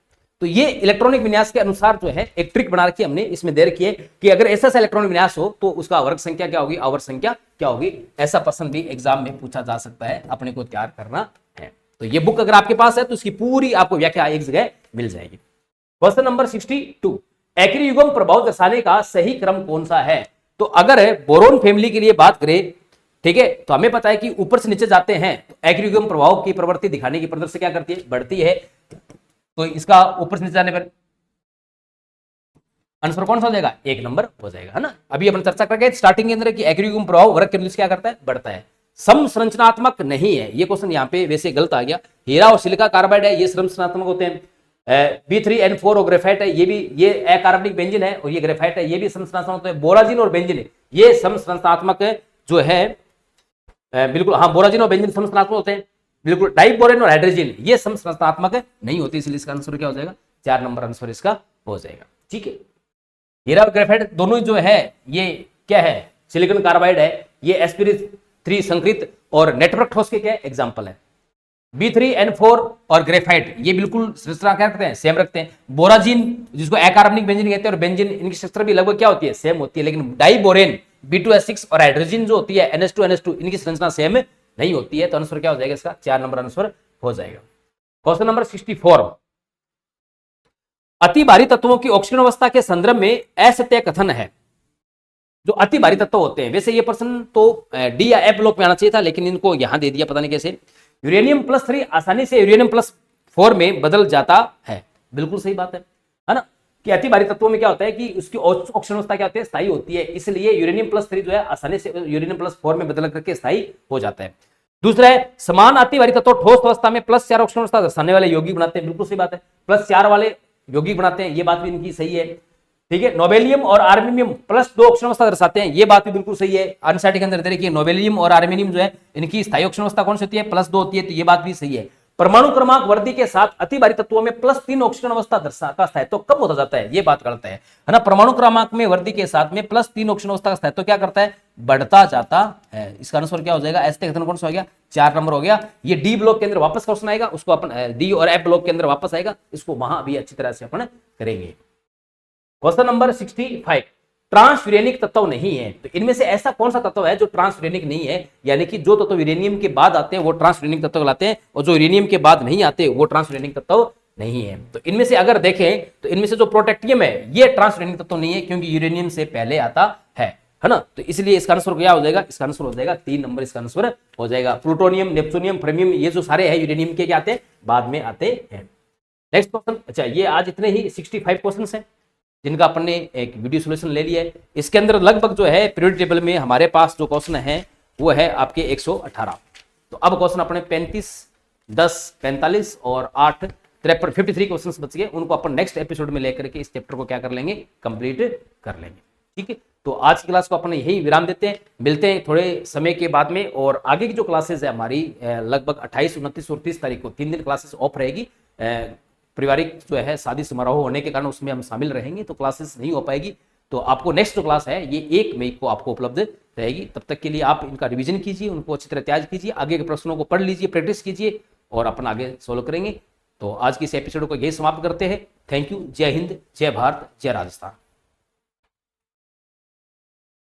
Speaker 1: तो ये इलेक्ट्रॉनिक विन्यास के अनुसार जो है एक ट्रिक बना रखी है हमने, इसमें दे रखी है कि अगर ऐसा इलेक्ट्रॉनिक विन्यास हो तो उसका वर्ग संख्या क्या होगी, आवर्त संख्या क्या होगी। ऐसा प्रश्न भी एग्जाम में पूछा जा सकता है, अपने को तैयार करना है। तो ये बुक अगर आपके पास है तो इसकी पूरी आपको व्याख्या एक जगह मिल जाएगी। क्वेश्चन नंबर 62, एक्री युग्म प्रभाव दर्शाने का सही क्रम कौन सा है। तो अगर बोरोन फैमिली के लिए बात करें, ठीक है, तो हमें पता है कि ऊपर से नीचे जाते हैं तो एक्री युग्म प्रभाव की प्रवृत्ति दिखाने की प्रदर्शन क्या करती है, बढ़ती है। तो इसका ऊपर से नीचे जाने पर आंसर कौन सा हो जाएगा, 1 नंबर हो जाएगा, है ना। अभी अपन चर्चा करके स्टार्टिंग के अंदर कि एक्री युग्म प्रभाव वर्ग के अनुसार क्या करता है, बढ़ता है। समसंरचनात्मक नहीं है, ये क्वेश्चन यहाँ पे वैसे गलत आ गया। हीरा और सिलिका कार्बाइड है, ये समसंरचनात्मक होते हैं। B3N4 और ग्रेफाइट है, ये अकार्बनिक बेंजीन है, और ये ग्रेफाइट है, ये भी समसंरचनात्मक होते हैं। बोराजिन और बेंजीन ये समसंरचनात्मक जो है, बिल्कुल हाँ, बोराजिन और बेंजीन समसंरचनात्मक होते हैं, बिल्कुल। डाइबोरेन और हाइड्रोजन ये समसंरचनात्मक नहीं होती, इसलिए इसका आंसर क्या हो जाएगा, 4 नंबर आंसर इसका हो जाएगा। ठीक है, हीरा और ग्रेफाइट दोनों जो है ये क्या है, सिलिकॉन कार्बाइड है, ये sp3 संकृत और नेटवर्क ठोस के क्या एग्जांपल है। B3N4 और ग्रेफाइट ये बिल्कुल संरचना क्या रखते हैं, सेम रखते हैं। बोराजिन जिसको अकार्बनिक बेंजीन कहते हैं और बेंजीन, इनकी स्ट्रक्चर भी लगभग क्या होती है, सेम होती है। लेकिन डाइबोरेन B2S6 और हाइड्रोजन जो होती है NH2NH2 इनकी संरचना सेम नहीं होती है। तो आंसर क्या हो जाएगा इसका, 4 नंबर आंसर हो जाएगा। क्वेश्चन नंबर 64, अति भारी तत्वों की ऑक्सीजन अवस्था के संदर्भ में असत्य कथन है। जो अति भारी तत्व होते हैं, वैसे ये प्रश्न तो डी या एफ ब्लॉक में आना चाहिए था, लेकिन इनको यहां दे दिया, पता नहीं कैसे। यूरेनियम +3 आसानी से यूरेनियम +4 में बदल जाता है, बिल्कुल सही बात है ना, कि अति भारी तत्वों में क्या होता है कि उसकी ऑक्सीजन अवस्था क्या होती है, स्थायी होती है, इसलिए यूरेनियम +3 जो है आसानी से यूरेनियम +4 में बदल करके स्थायी हो जाता है। दूसरा है, समान अति भारी तत्व ठोस अवस्था में +4 ऑक्सीजन अवस्था दर्शाने वाले यौगिक बनाते हैं, बिल्कुल सही बात है, +4 वाले यौगिक बनाते हैं, ये बात भी इनकी सही है। ठीक है। नोबेलियम और आर्मेनियम प्लस 2 ऑक्सीजन अवस्था दर्शाते हैं, ये बात भी बिल्कुल सही है। एनसीईआरटी के अंदर देखिए नोबेलियम और आर्मेनियम जो है इनकी स्थायी ऑक्सीजन अवस्था कौन सी होती है, +2 होती है, तो ये बात भी सही है। परमाणु क्रमांक वर्दी के साथ अति भारी तत्वों में +3 ऑक्सीजन अवस्था का स्थायित्व कब होता जाता है, ये बात गलत है ना। परमाणु क्रमांक में वर्दी के साथ में +3 ऑक्सीजन अवस्था का स्थायित्व क्या करता है, बढ़ता जाता है। इसका आंसर क्या हो जाएगा, एस तक कौन सा हो गया, 4 नंबर हो गया। ये डी ब्लॉक के अंदर वापस क्वेश्चन आएगा, उसको अपन डी और एफ ब्लॉक के अंदर वापस आएगा, इसको वहां भी अच्छी तरह से अपन करेंगे। क्वेश्चन नंबर 65, ट्रांसयूरेनिक तत्व नहीं है, तो इनमें से ऐसा कौन सा तत्व है जो ट्रांसयूरेनिक नहीं है, यानी कि जो तत्व यूरेनियम के बाद आते हैं वो ट्रांसयूरेनिक तत्व कहलाते हैं, और जो यूरेनियम के बाद नहीं आते वो ट्रांसयूरेनिक तत्व नहीं है। तो इनमें से अगर देखें तो इनमें से जो प्रोटेक्टियम है ये ट्रांसयूरेनिक तत्व नहीं है, क्योंकि यूरेनियम से पहले आता है ना। तो इसलिए इसका आंसर क्या हो जाएगा, इसका आंसर हो जाएगा 3 नंबर, इसका आंसर हो जाएगा। प्लूटोनियम, नेप्टूनियम, फ्रेमियम, ये जो सारे हैं यूरेनियम के क्या आते हैं, बाद में आते हैं। नेक्स्ट क्वेश्चन, अच्छा ये आज इतने ही 65 क्वेश्चन हैं जिनका अपन ने एक वीडियो सोल्यूशन ले लिया है। इसके अंदर लगभग जो है पीरियड टेबल में हमारे पास जो क्वेश्चन है वो है आपके 118। तो अब क्वेश्चन अपने 35, 10, 45 और 8, 53, 53 क्वेश्चन बच गए, उनको अपन नेक्स्ट एपिसोड में लेकर के इस चैप्टर को क्या कर लेंगे, कंप्लीट कर लेंगे। ठीक है, तो आज की क्लास को अपन यही विराम देते हैं, मिलते हैं थोड़े समय के बाद में। और आगे की जो क्लासेस है हमारी लगभग 28, 29 और 30 तारीख को 3 दिन क्लासेस ऑफ रहेगी। पारिवारिक जो है शादी समारोह होने के कारण उसमें हम शामिल रहेंगे, तो क्लासेस नहीं हो पाएगी। तो आपको नेक्स्ट जो क्लास है ये 1 मई को आपको उपलब्ध रहेगी। तब तक के लिए आप इनका रिवीजन कीजिए, उनको अच्छी तरह तैयार कीजिए, आगे के प्रश्नों को पढ़ लीजिए, प्रैक्टिस कीजिए और अपन आगे सोल्व करेंगे। तो आज की इस एपिसोड को यही समाप्त करते हैं। Thank you. जय हिंद, जय भारत, जय राजस्थान।